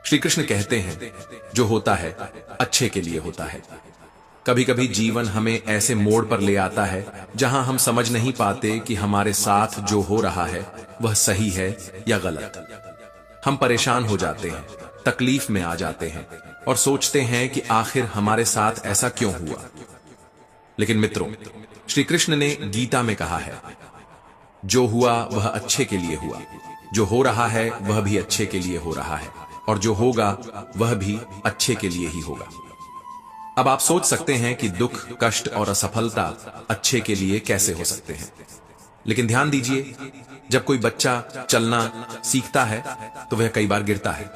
श्री कृष्ण कहते हैं, जो होता है अच्छे के लिए होता है। कभी कभी जीवन हमें ऐसे मोड़ पर ले आता है जहां हम समझ नहीं पाते कि हमारे साथ जो हो रहा है वह सही है या गलत। हम परेशान हो जाते हैं, तकलीफ में आ जाते हैं और सोचते हैं कि आखिर हमारे साथ ऐसा क्यों हुआ। लेकिन मित्रों, श्री कृष्ण ने गीता में कहा है, जो हुआ वह अच्छे के लिए हुआ, जो हो रहा है वह भी अच्छे के लिए हो रहा है, और जो होगा वह भी अच्छे के लिए ही होगा। अब आप सोच सकते हैं कि दुख, कष्ट और असफलता अच्छे के लिए कैसे हो सकते हैं। लेकिन ध्यान दीजिए, जब कोई बच्चा चलना सीखता है तो वह कई बार गिरता है,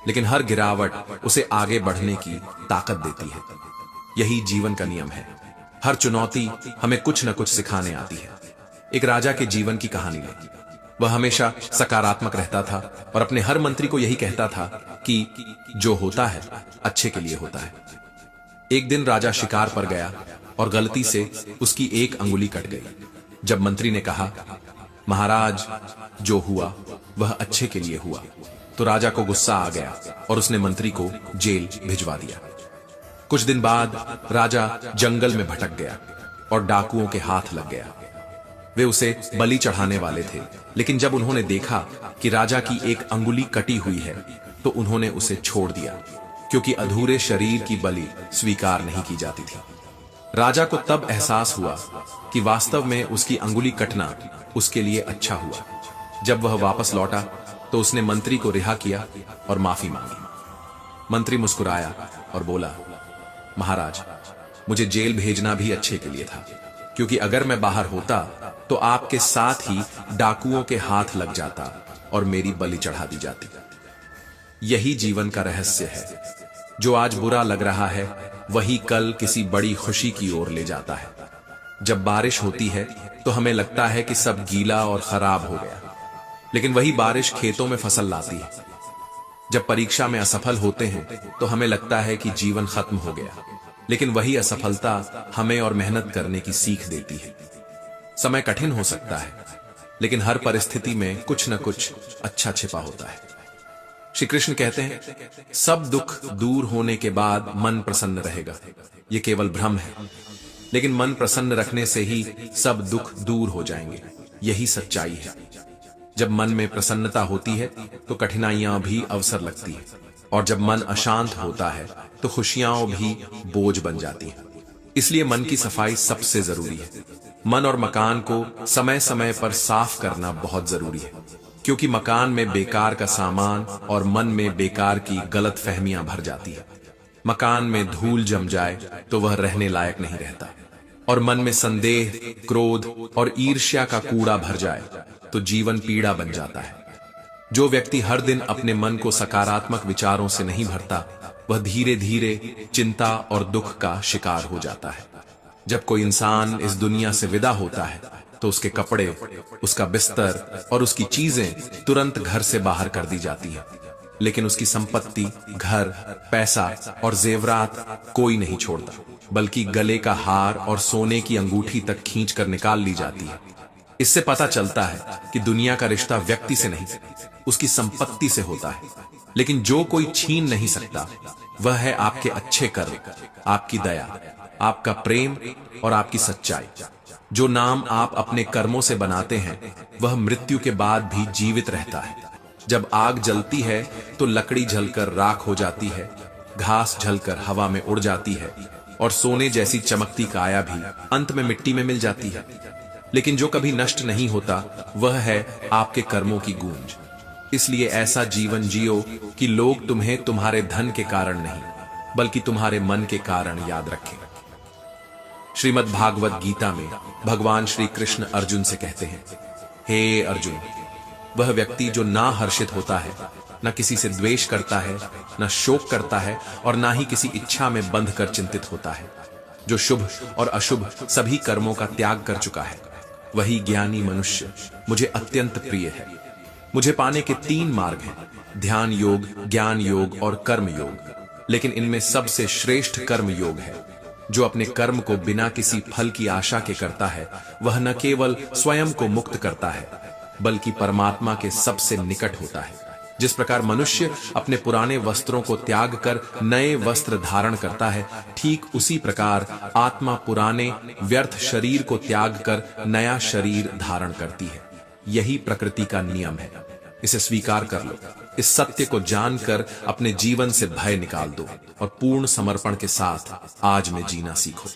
लेकिन हर गिरावट उसे आगे बढ़ने की ताकत देती है। यही जीवन का नियम है। हर चुनौती हमें कुछ न कुछ सिखाने आती है। एक राजा के जीवन की कहानी में, वह हमेशा सकारात्मक रहता था और अपने हर मंत्री को यही कहता था कि जो होता है अच्छे के लिए होता है। एक दिन राजा शिकार पर गया और गलती से उसकी एक अंगुली कट गई। जब मंत्री ने कहा, महाराज, जो हुआ वह अच्छे के लिए हुआ, तो राजा को गुस्सा आ गया और उसने मंत्री को जेल भिजवा दिया। कुछ दिन बाद राजा जंगल में भटक गया और डाकुओं के हाथ लग गया। वे उसे बलि चढ़ाने वाले थे, लेकिन जब उन्होंने देखा कि राजा की एक अंगुली कटी हुई है तो उन्होंने उसे छोड़ दिया, क्योंकि अधूरे शरीर की बलि स्वीकार नहीं की जाती थी। राजा को तब एहसास हुआ कि वास्तव में उसकी अंगुली कटना उसके लिए अच्छा हुआ। जब वह वापस लौटा तो उसने मंत्री को रिहा किया और माफी मांगी। मंत्री मुस्कुराया और बोला, महाराज, मुझे जेल भेजना भी अच्छे के लिए था, क्योंकि अगर मैं बाहर होता तो आपके साथ ही डाकुओं के हाथ लग जाता और मेरी बलि चढ़ा दी जाती। यही जीवन का रहस्य है। जो आज बुरा लग रहा है वही कल किसी बड़ी खुशी की ओर ले जाता है। जब बारिश होती है तो हमें लगता है कि सब गीला और खराब हो गया, लेकिन वही बारिश खेतों में फसल लाती है। जब परीक्षा में असफल होते हैं तो हमें लगता है कि जीवन खत्म हो गया, लेकिन वही असफलता हमें और मेहनत करने की सीख देती है। समय कठिन हो सकता है, लेकिन हर परिस्थिति में कुछ न कुछ अच्छा छिपा होता है। श्री कृष्ण कहते हैं, सब दुख दूर होने के बाद मन प्रसन्न रहेगा। ये केवल भ्रम है, लेकिन मन प्रसन्न रखने से ही सब दुख दूर हो जाएंगे। यही सच्चाई है। जब मन में प्रसन्नता होती है तो कठिनाइयां भी अवसर लगती है, और जब मन अशांत होता है तो खुशियां भी बोझ बन जाती हैं। इसलिए मन की सफाई सबसे जरूरी है। मन और मकान को समय समय पर साफ करना बहुत जरूरी है, क्योंकि मकान में बेकार का सामान और मन में बेकार की गलत फहमियां भर जाती है। मकान में धूल जम जाए तो वह रहने लायक नहीं रहता, और मन में संदेह, क्रोध और ईर्ष्या का कूड़ा भर जाए तो जीवन पीड़ा बन जाता है। जो व्यक्ति हर दिन अपने मन को सकारात्मक विचारों से नहीं भरता, वह धीरे धीरे चिंता और दुख का शिकार हो जाता है। जब कोई इंसान इस दुनिया से विदा होता है तो उसके कपड़े, उसका बिस्तर और उसकी चीजें तुरंत घर से बाहर कर दी जाती हैं, लेकिन उसकी संपत्ति, घर, पैसा और जेवरात कोई नहीं छोड़ता, बल्कि गले का हार और सोने की अंगूठी तक खींच कर निकाल ली जाती है। इससे पता चलता है कि दुनिया का रिश्ता व्यक्ति से नहीं, उसकी संपत्ति से होता है। लेकिन जो कोई छीन नहीं सकता वह है आपके अच्छे कर्म, आपकी दया, आपका प्रेम और आपकी सच्चाई। जो नाम आप अपने कर्मों से बनाते हैं वह मृत्यु के बाद भी जीवित रहता है। जब आग जलती है तो लकड़ी जलकर राख हो जाती है, घास जलकर हवा में उड़ जाती है, और सोने जैसी चमकती काया भी अंत में मिट्टी में मिल जाती है। लेकिन जो कभी नष्ट नहीं होता वह है आपके कर्मों की गूंज। इसलिए ऐसा जीवन जियो कि लोग तुम्हें तुम्हारे धन के कारण नहीं, बल्कि तुम्हारे मन के कारण याद रखें। श्रीमद् भागवत गीता में भगवान श्री कृष्ण अर्जुन से कहते हैं, हे अर्जुन, वह व्यक्ति जो ना हर्षित होता है, न किसी से द्वेष करता है, न शोक करता है, और ना ही किसी इच्छा में बंध कर चिंतित होता है, जो शुभ और अशुभ सभी कर्मों का त्याग कर चुका है, वही ज्ञानी मनुष्य मुझे अत्यंत प्रिय है। मुझे पाने के 3 मार्ग हैं, ध्यान योग, ज्ञान योग और कर्म योग। लेकिन इनमें सबसे श्रेष्ठ कर्म योग है। जो अपने कर्म को बिना किसी फल की आशा के करता है, वह न केवल स्वयं को मुक्त करता है, बल्कि परमात्मा के सबसे निकट होता है। जिस प्रकार मनुष्य अपने पुराने वस्त्रों को त्याग कर नए वस्त्र धारण करता है, ठीक उसी प्रकार आत्मा पुराने व्यर्थ शरीर को त्याग कर नया शरीर धारण करती है। यही प्रकृति का नियम है। इसे स्वीकार कर लो। इस सत्य को जानकर अपने जीवन से भय निकाल दो और पूर्ण समर्पण के साथ आज में जीना सीखो।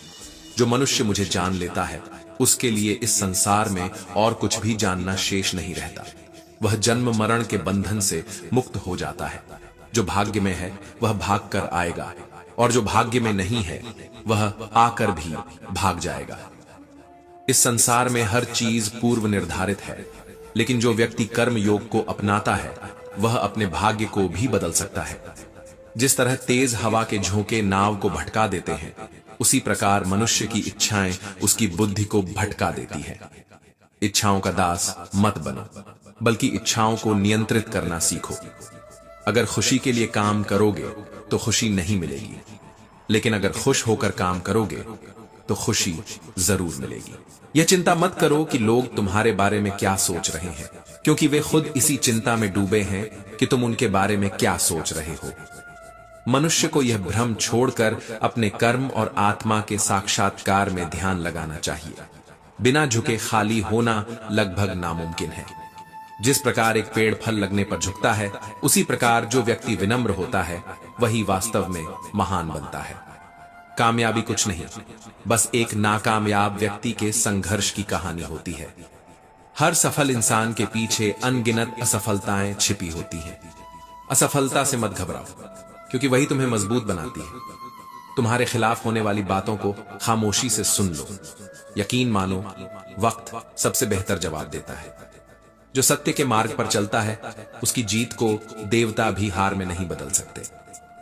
जो मनुष्य मुझे जान लेता है, उसके लिए इस संसार में और कुछ भी जानना शेष नहीं रहता। वह जन्म मरण के बंधन से मुक्त हो जाता है। जो भाग्य में है वह भाग कर आएगा, और जो भाग्य में नहीं है वह आकर भी भाग जाएगा। इस संसार में हर चीज पूर्व निर्धारित है, लेकिन जो व्यक्ति कर्म योग को अपनाता है वह अपने भाग्य को भी बदल सकता है। जिस तरह तेज हवा के झोंके नाव को भटका देते हैं, उसी प्रकार मनुष्य की इच्छाएं उसकी बुद्धि को भटका देती है। इच्छाओं का दास मत बनो, बल्कि इच्छाओं को नियंत्रित करना सीखो। अगर खुशी के लिए काम करोगे तो खुशी नहीं मिलेगी, लेकिन अगर खुश होकर काम करोगे तो खुशी जरूर मिलेगी। यह चिंता मत करो कि लोग तुम्हारे बारे में क्या सोच रहे हैं, क्योंकि वे खुद इसी चिंता में डूबे हैं कि तुम उनके बारे में क्या सोच रहे हो। मनुष्य को यह भ्रम छोड़कर अपने कर्म और आत्मा के साक्षात्कार में ध्यान लगाना चाहिए। बिना झुके खाली होना लगभग नामुमकिन है। जिस प्रकार एक पेड़ फल लगने पर झुकता है, उसी प्रकार जो व्यक्ति विनम्र होता है वही वास्तव में महान बनता है। कामयाबी कुछ नहीं, बस एक नाकामयाब व्यक्ति के संघर्ष की कहानी होती है। हर सफल इंसान के पीछे अनगिनत असफलताएं छिपी होती हैं। असफलता से मत घबराओ, क्योंकि वही तुम्हें मजबूत बनाती है। तुम्हारे खिलाफ होने वाली बातों को खामोशी से सुन लो। यकीन मानो, वक्त सबसे बेहतर जवाब देता है। जो सत्य के मार्ग पर चलता है, उसकी जीत को देवता भी हार में नहीं बदल सकते।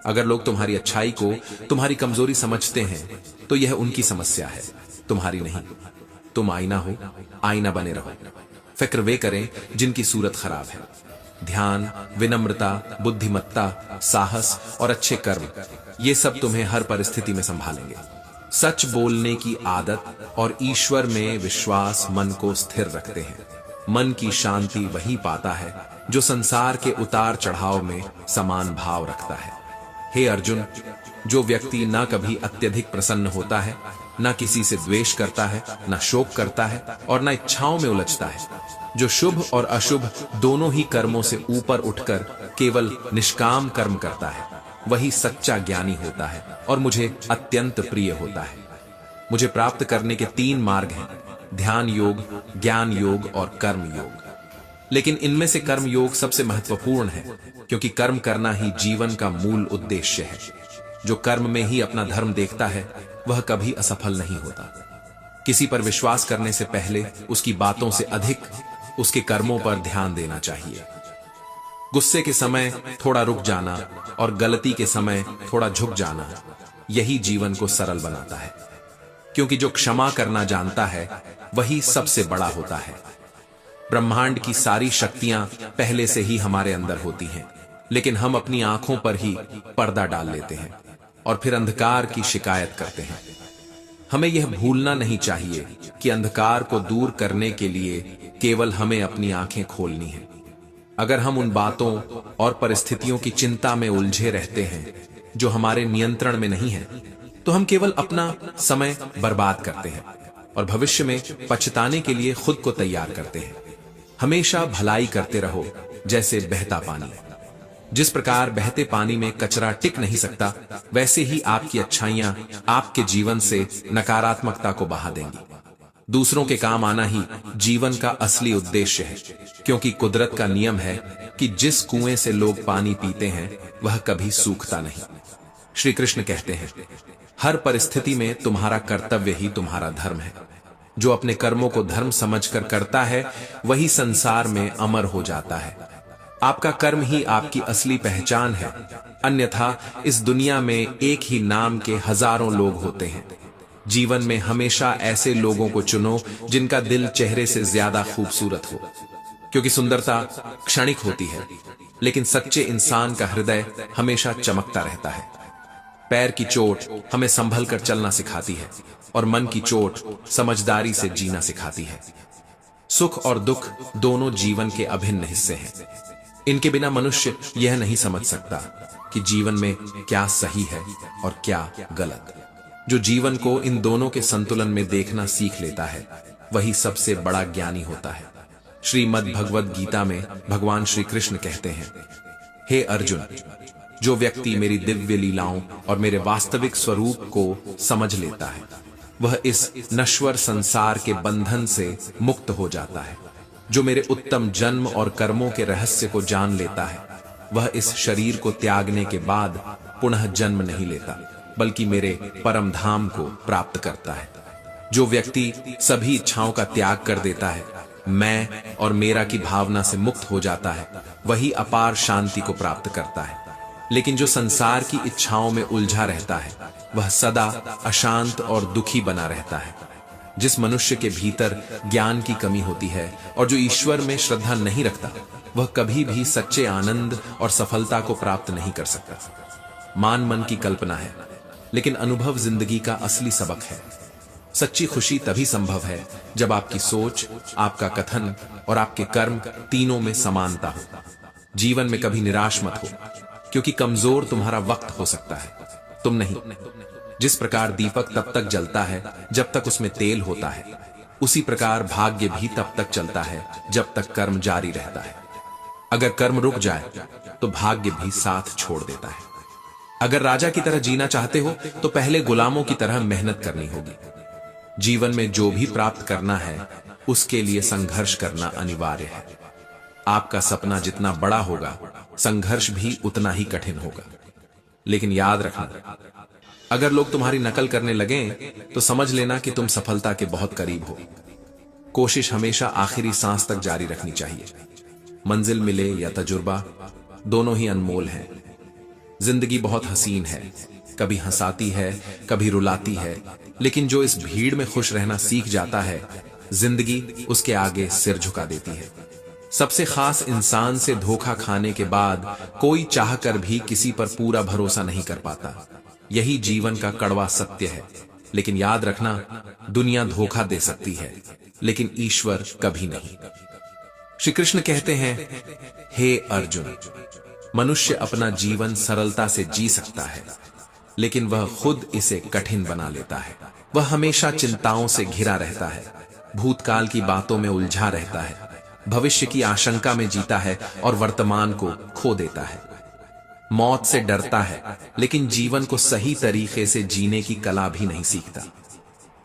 अगर लोग तुम्हारी अच्छाई को तुम्हारी कमजोरी समझते हैं, तो यह उनकी समस्या है, तुम्हारी नहीं। तुम आईना हो, आईना बने रहो। फिक्र वे करें जिनकी सूरत खराब है। ध्यान, विनम्रता, बुद्धिमत्ता, साहस और अच्छे कर्म, ये सब तुम्हें हर परिस्थिति में संभालेंगे। सच बोलने की आदत और ईश्वर में विश्वास मन को स्थिर रखते हैं। मन की शांति वही पाता है जो संसार के उतार चढ़ाव में समान भाव रखता है। हे अर्जुन, जो व्यक्ति ना कभी अत्यधिक प्रसन्न होता है, ना किसी से द्वेष करता है, ना शोक करता है और ना इच्छाओं में उलझता है, जो शुभ और अशुभ दोनों ही कर्मों से ऊपर उठकर केवल निष्काम कर्म करता है, वही सच्चा ज्ञानी होता है और मुझे अत्यंत प्रिय होता है। मुझे प्राप्त करने के 3 मार्ग हैं: ध्यान योग, ज्ञान योग और कर्म योग। लेकिन इनमें से कर्म योग सबसे महत्वपूर्ण है, क्योंकि कर्म करना ही जीवन का मूल उद्देश्य है। जो कर्म में ही अपना धर्म देखता है, वह कभी असफल नहीं होता। किसी पर विश्वास करने से पहले उसकी बातों से अधिक उसके कर्मों पर ध्यान देना चाहिए। गुस्से के समय थोड़ा रुक जाना और गलती के समय थोड़ा झुक जाना, यही जीवन को सरल बनाता है। क्योंकि जो क्षमा करना जानता है, वही सबसे बड़ा होता है। ब्रह्मांड की सारी शक्तियां पहले से ही हमारे अंदर होती हैं, लेकिन हम अपनी आंखों पर ही पर्दा डाल लेते हैं और फिर अंधकार की शिकायत करते हैं। हमें यह भूलना नहीं चाहिए कि अंधकार को दूर करने के लिए केवल हमें अपनी आंखें खोलनी है। अगर हम उन बातों और परिस्थितियों की चिंता में उलझे रहते हैं जो हमारे नियंत्रण में नहीं है, तो हम केवल अपना समय बर्बाद करते हैं और भविष्य में पछताने के लिए खुद को तैयार करते हैं। हमेशा भलाई करते रहो, जैसे बहता पानी। जिस प्रकार बहते पानी में कचरा टिक नहीं सकता, वैसे ही आपकी अच्छाइयां आपके जीवन से नकारात्मकता को बहा देंगी। दूसरों के काम आना ही जीवन का असली उद्देश्य है, क्योंकि कुदरत का नियम है कि जिस कुएं से लोग पानी पीते हैं, वह कभी सूखता नहीं। श्री कृष्ण कहते हैं, हर परिस्थिति में तुम्हारा कर्तव्य ही तुम्हारा धर्म है। जो अपने कर्मों को धर्म समझकर करता है, वही संसार में अमर हो जाता है। आपका कर्म ही आपकी असली पहचान है, अन्यथा इस दुनिया में एक ही नाम के हजारों लोग होते हैं। जीवन में हमेशा ऐसे लोगों को चुनो जिनका दिल चेहरे से ज्यादा खूबसूरत हो, क्योंकि सुंदरता क्षणिक होती है, लेकिन सच्चे इंसान का हृदय हमेशा चमकता रहता है। पैर की चोट हमें संभल कर चलना सिखाती है और मन की चोट समझदारी से जीना सिखाती है। सुख और दुख दोनों जीवन के अभिन्न हिस्से हैं। इनके बिना मनुष्य यह नहीं समझ सकता कि जीवन में क्या सही है और क्या गलत। जो जीवन को इन दोनों के संतुलन में देखना सीख लेता है वही सबसे बड़ा ज्ञानी होता है। श्रीमद् भगवद गीता में भगवान श्री कृष्ण कहते हैं, हे अर्जुन, जो व्यक्ति मेरी दिव्य लीलाओं और मेरे वास्तविक स्वरूप को समझ लेता है वह इस नश्वर संसार के बंधन से मुक्त हो जाता है। जो मेरे उत्तम जन्म और कर्मों के रहस्य को जान लेता है वह इस शरीर को त्यागने के बाद पुनः जन्म नहीं लेता बल्कि मेरे परम धाम को प्राप्त करता है। जो व्यक्ति सभी इच्छाओं का त्याग कर देता है, मैं और मेरा की भावना से मुक्त हो जाता है, वही अपार शांति को प्राप्त करता है। लेकिन जो संसार की इच्छाओं में उलझा रहता है वह सदा अशांत और दुखी बना रहता है। जिस मनुष्य के भीतर ज्ञान की कमी होती है और जो ईश्वर में श्रद्धा नहीं रखता वह कभी भी सच्चे आनंद और सफलता को प्राप्त नहीं कर सकता। मान मन की कल्पना है लेकिन अनुभव जिंदगी का असली सबक है। सच्ची खुशी तभी संभव है जब आपकी सोच, आपका कथन और आपके कर्म तीनों में समानता हो। जीवन में कभी निराश मत हो, क्योंकि कमजोर तुम्हारा वक्त हो सकता है, तुम नहीं। जिस प्रकार दीपक तब तक जलता है जब तक उसमें तेल होता है, उसी प्रकार भाग्य भी तब तक चलता है जब तक कर्म जारी रहता है। अगर कर्म रुक जाए तो भाग्य भी साथ छोड़ देता है। अगर राजा की तरह जीना चाहते हो तो पहले गुलामों की तरह मेहनत करनी होगी। जीवन में जो भी प्राप्त करना है उसके लिए संघर्ष करना अनिवार्य है। आपका सपना जितना बड़ा होगा संघर्ष भी उतना ही कठिन होगा। लेकिन याद रखना, अगर लोग तुम्हारी नकल करने लगें तो समझ लेना कि तुम सफलता के बहुत करीब हो। कोशिश हमेशा आखिरी सांस तक जारी रखनी चाहिए। मंजिल मिले या तजुर्बा, दोनों ही अनमोल हैं। जिंदगी बहुत हसीन है, कभी हंसाती है कभी रुलाती है, लेकिन जो इस भीड़ में खुश रहना सीख जाता है जिंदगी उसके आगे सिर झुका देती है। सबसे खास इंसान से धोखा खाने के बाद कोई चाहकर भी किसी पर पूरा भरोसा नहीं कर पाता। यही जीवन का कड़वा सत्य है। लेकिन याद रखना, दुनिया धोखा दे सकती है लेकिन ईश्वर कभी नहीं। श्री कृष्ण कहते हैं, हे अर्जुन, मनुष्य अपना जीवन सरलता से जी सकता है लेकिन वह खुद इसे कठिन बना लेता है। वह हमेशा चिंताओं से घिरा रहता है, भूतकाल की बातों में उलझा रहता है, भविष्य की आशंका में जीता है और वर्तमान को खो देता है। मौत से डरता है लेकिन जीवन को सही तरीके से जीने की कला भी नहीं सीखता।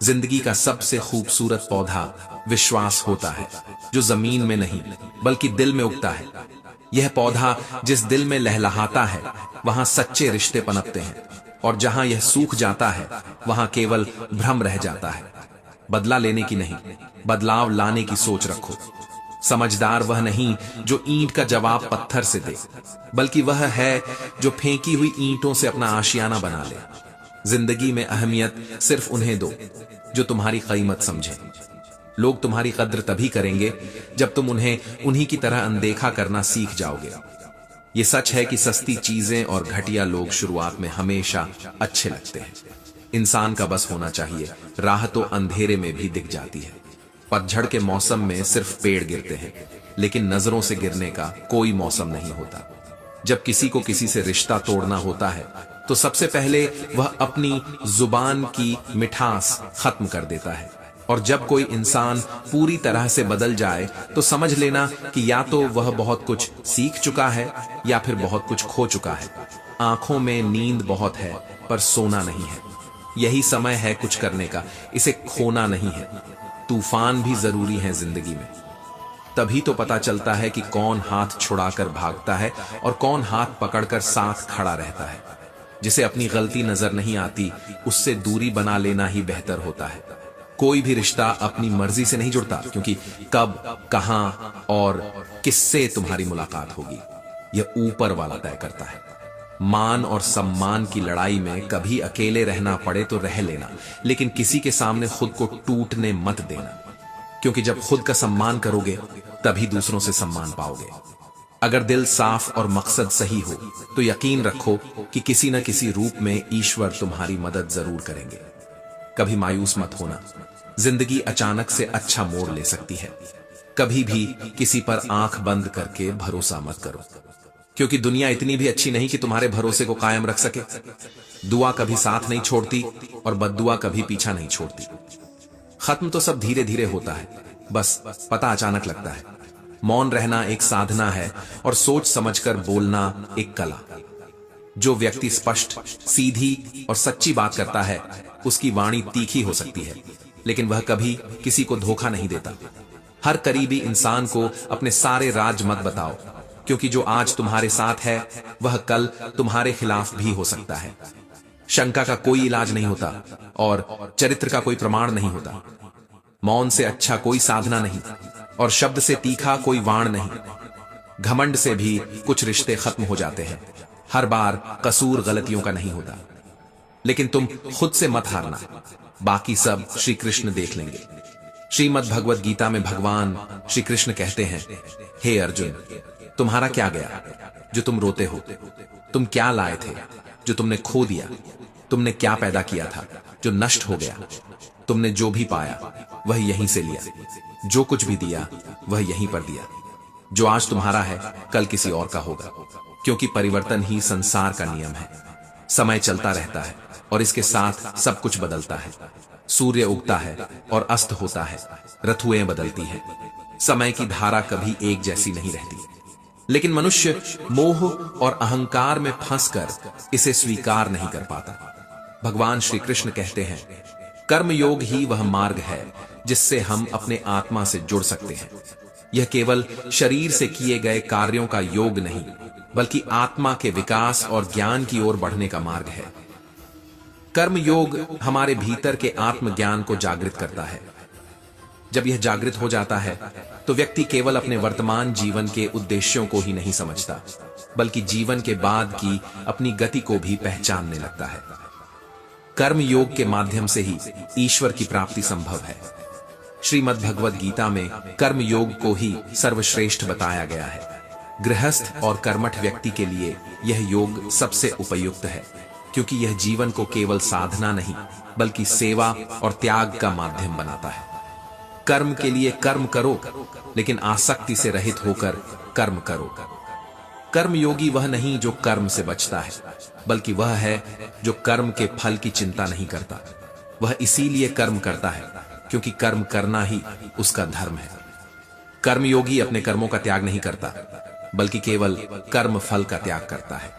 जिंदगी का सबसे खूबसूरत पौधा विश्वास होता है, जो जमीन में नहीं बल्कि दिल में उगता है। यह पौधा जिस दिल में लहलहाता है वहां सच्चे रिश्ते पनपते हैं, और जहां यह सूख जाता है वहां केवल भ्रम रह जाता है। बदला लेने की नहीं, बदलाव लाने की सोच रखो। समझदार वह नहीं जो ईंट का जवाब पत्थर से दे, बल्कि वह है जो फेंकी हुई ईंटों से अपना आशियाना बना ले। जिंदगी में अहमियत सिर्फ उन्हें दो जो तुम्हारी कीमत समझे। लोग तुम्हारी कद्र तभी करेंगे जब तुम उन्हें उन्हीं की तरह अनदेखा करना सीख जाओगे। ये सच है कि सस्ती चीजें और घटिया लोग शुरुआत में हमेशा अच्छे लगते हैं। इंसान का बस होना चाहिए, राह तो अंधेरे में भी दिख जाती है। पतझड़ के मौसम में सिर्फ पेड़ गिरते हैं, लेकिन नजरों से गिरने का कोई मौसम नहीं होता। जब किसी को किसी से रिश्ता तोड़ना होता है तो सबसे पहले वह अपनी जुबान की मिठास खत्म कर देता है, और जब कोई इंसान पूरी तरह से बदल जाए तो समझ लेना कि या तो वह बहुत कुछ सीख चुका है या फिर बहुत कुछ खो चुका है। आंखों में नींद बहुत है पर सोना नहीं है। यही समय है कुछ करने का, इसे खोना नहीं है। तूफान भी जरूरी है जिंदगी में, तभी तो पता चलता है कि कौन हाथ छुड़ाकर भागता है और कौन हाथ पकड़कर साथ खड़ा रहता है। जिसे अपनी गलती नजर नहीं आती उससे दूरी बना लेना ही बेहतर होता है। कोई भी रिश्ता अपनी मर्जी से नहीं जुड़ता, क्योंकि कब, कहां और किससे तुम्हारी मुलाकात होगी यह ऊपर वाला तय करता है। मान और सम्मान की लड़ाई में कभी अकेले रहना पड़े तो रह लेना, लेकिन किसी के सामने खुद को टूटने मत देना, क्योंकि जब खुद का सम्मान करोगे तभी दूसरों से सम्मान पाओगे। अगर दिल साफ और मकसद सही हो तो यकीन रखो कि किसी न किसी रूप में ईश्वर तुम्हारी मदद जरूर करेंगे। कभी मायूस मत होना, जिंदगी अचानक से अच्छा मोड़ ले सकती है। कभी भी किसी पर आंख बंद करके भरोसा मत करो, क्योंकि दुनिया इतनी भी अच्छी नहीं कि तुम्हारे भरोसे को कायम रख सके। दुआ कभी साथ नहीं छोड़ती और बद्दुआ कभी पीछा नहीं छोड़ती। खत्म तो सब धीरे धीरे होता है, बस पता अचानक लगता है। मौन रहना एक साधना है और सोच समझकर बोलना एक कला। जो व्यक्ति स्पष्ट, सीधी और सच्ची बात करता है, उसकी वाणी तीखी हो सकती है, लेकिन वह कभी किसी को धोखा नहीं देता। हर करीबी इंसान को अपने सारे राज मत बताओ, क्योंकि जो आज तुम्हारे साथ है वह कल तुम्हारे खिलाफ भी हो सकता है। शंका का कोई इलाज नहीं होता और चरित्र का कोई प्रमाण नहीं होता। मौन से अच्छा कोई साधना नहीं और शब्द से तीखा कोई वाण नहीं। घमंड से भी कुछ रिश्ते खत्म हो जाते हैं। हर बार कसूर गलतियों का नहीं होता, लेकिन तुम खुद से मत हारना, बाकी सब श्री कृष्ण देख लेंगे। श्रीमद् भगवद गीता में भगवान श्री कृष्ण कहते हैं, हे अर्जुन, तुम्हारा क्या गया जो तुम रोते हो? तुम क्या लाए थे जो तुमने खो दिया? तुमने क्या पैदा किया था जो नष्ट हो गया? तुमने जो भी पाया वह यहीं से लिया, जो कुछ भी दिया वह यहीं पर दिया। जो आज तुम्हारा है कल किसी और का होगा, क्योंकि परिवर्तन ही संसार का नियम है। समय चलता रहता है और इसके साथ सब कुछ बदलता है। सूर्य उगता है और अस्त होता है, ऋतुएं बदलती हैं। समय की धारा कभी एक जैसी नहीं रहती, लेकिन मनुष्य मोह और अहंकार में फंसकर इसे स्वीकार नहीं कर पाता। भगवान श्री कृष्ण कहते हैं, कर्म योग ही वह मार्ग है जिससे हम अपने आत्मा से जुड़ सकते हैं। यह केवल शरीर से किए गए कार्यों का योग नहीं, बल्कि आत्मा के विकास और ज्ञान की ओर बढ़ने का मार्ग है। कर्म योग हमारे भीतर के आत्मज्ञान को जागृत करता है। जब यह जागृत हो जाता है तो व्यक्ति केवल अपने वर्तमान जीवन के उद्देश्यों को ही नहीं समझता, बल्कि जीवन के बाद की अपनी गति को भी पहचानने लगता है। कर्म योग के माध्यम से ही ईश्वर की प्राप्ति संभव है। श्रीमद् भगवद गीता में कर्म योग को ही सर्वश्रेष्ठ बताया गया है। गृहस्थ और कर्मठ व्यक्ति के लिए यह योग सबसे उपयुक्त है, क्योंकि यह जीवन को केवल साधना नहीं बल्कि सेवा और त्याग का माध्यम बनाता है। कर्म के लिए कर्म करो, लेकिन आसक्ति से रहित होकर कर्म करो। कर्म योगी वह नहीं जो कर्म से बचता है, बल्कि वह है जो कर्म के फल की चिंता नहीं करता। वह इसीलिए कर्म करता है क्योंकि कर्म करना ही उसका धर्म है। कर्मयोगी अपने कर्मों का त्याग नहीं करता, बल्कि केवल कर्म फल का त्याग करता है,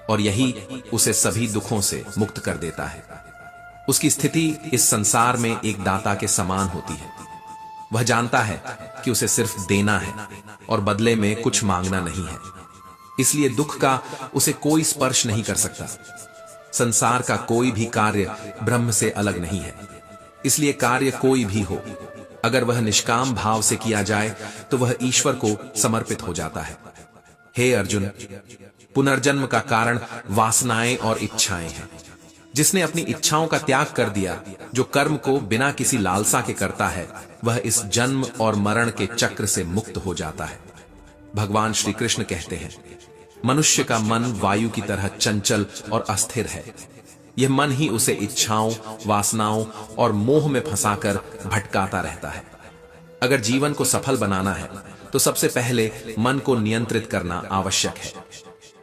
और यही उसे सभी दुखों से मुक्त कर देता है। उसकी स्थिति इस संसार में एक दाता के समान होती है। वह जानता है कि उसे सिर्फ देना है और बदले में कुछ मांगना नहीं है, इसलिए दुख का उसे कोई स्पर्श नहीं कर सकता। संसार का कोई भी कार्य ब्रह्म से अलग नहीं है, इसलिए कार्य कोई भी हो, अगर वह निष्काम भाव से किया जाए तो वह ईश्वर को समर्पित हो जाता है। हे अर्जुन, पुनर्जन्म का कारण वासनाएं और इच्छाएं हैं। जिसने अपनी इच्छाओं का त्याग कर दिया, जो कर्म को बिना किसी लालसा के करता है, वह इस जन्म और मरण के चक्र से मुक्त हो जाता है। भगवान श्री कृष्ण कहते हैं, मनुष्य का मन वायु की तरह चंचल और अस्थिर है। यह मन ही उसे इच्छाओं, वासनाओं और मोह में फंसाकर भटकाता रहता है। अगर जीवन को सफल बनाना है तो सबसे पहले मन को नियंत्रित करना आवश्यक है।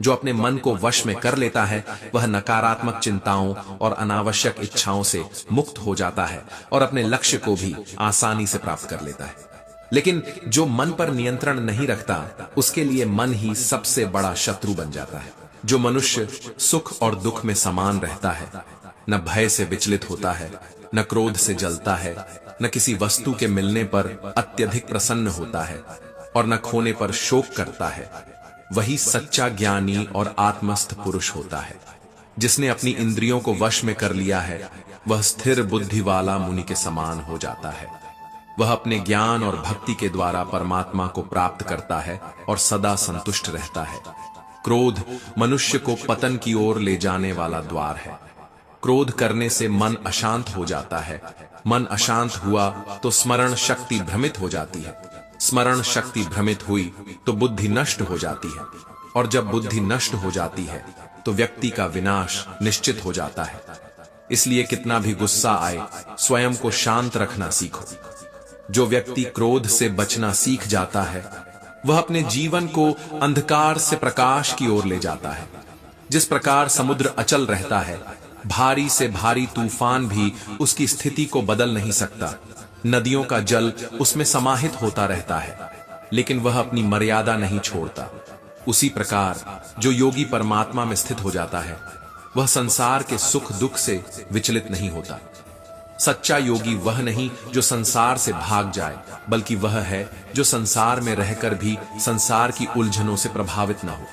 जो अपने मन को वश में कर लेता है, वह नकारात्मक चिंताओं और अनावश्यक इच्छाओं से मुक्त हो जाता है और अपने लक्ष्य को भी आसानी से प्राप्त कर लेता है। लेकिन जो मन पर नियंत्रण नहीं रखता, उसके लिए मन ही सबसे बड़ा शत्रु बन जाता है। जो मनुष्य सुख और दुख में समान रहता है, न भय से विचलित होता है, न क्रोध से जलता है, न किसी वस्तु के मिलने पर अत्यधिक प्रसन्न होता है और न खोने पर शोक करता है, वही सच्चा ज्ञानी और आत्मस्थ पुरुष होता है। जिसने अपनी इंद्रियों को वश में कर लिया है, वह स्थिर बुद्धि वाला मुनि के समान हो जाता है। वह अपने ज्ञान और भक्ति के द्वारा परमात्मा को प्राप्त करता है और सदा संतुष्ट रहता है। क्रोध मनुष्य को पतन की ओर ले जाने वाला द्वार है। क्रोध करने से मन अशांत हो जाता है। मन अशांत हुआ तो स्मरण शक्ति भ्रमित हो जाती है। स्मरण शक्ति भ्रमित हुई तो बुद्धि नष्ट हो जाती है, और जब बुद्धि नष्ट हो जाती है तो व्यक्ति का विनाश निश्चित हो जाता है। इसलिए कितना भी गुस्सा आए, स्वयं को शांत रखना सीखो। जो व्यक्ति क्रोध से बचना सीख जाता है वह अपने जीवन को अंधकार से प्रकाश की ओर ले जाता है। जिस प्रकार समुद्र अचल रहता है, भारी से भारी तूफान भी उसकी स्थिति को बदल नहीं सकता। नदियों का जल उसमें समाहित होता रहता है, लेकिन वह अपनी मर्यादा नहीं छोड़ता। उसी प्रकार जो योगी परमात्मा में स्थित हो जाता है, वह संसार के सुख दुख से विचलित नहीं होता। सच्चा योगी वह नहीं जो संसार से भाग जाए, बल्कि वह है जो संसार में रहकर भी संसार की उलझनों से प्रभावित न हो।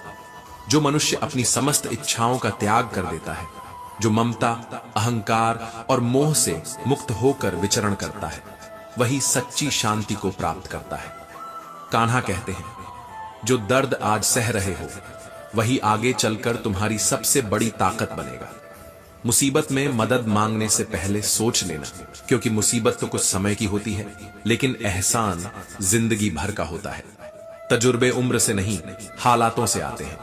जो मनुष्य अपनी समस्त इच्छाओं का त्याग कर देता है, जो ममता, अहंकार और मोह से मुक्त होकर विचरण करता है, वही सच्ची शांति को प्राप्त करता है। कान्हा कहते हैं, जो दर्द आज सह रहे हो वही आगे चलकर तुम्हारी सबसे बड़ी ताकत बनेगा। मुसीबत में मदद मांगने से पहले सोच लेना, क्योंकि मुसीबत तो कुछ समय की होती है, लेकिन एहसान जिंदगी भर का होता है। तजुर्बे उम्र से नहीं, हालातों से आते हैं।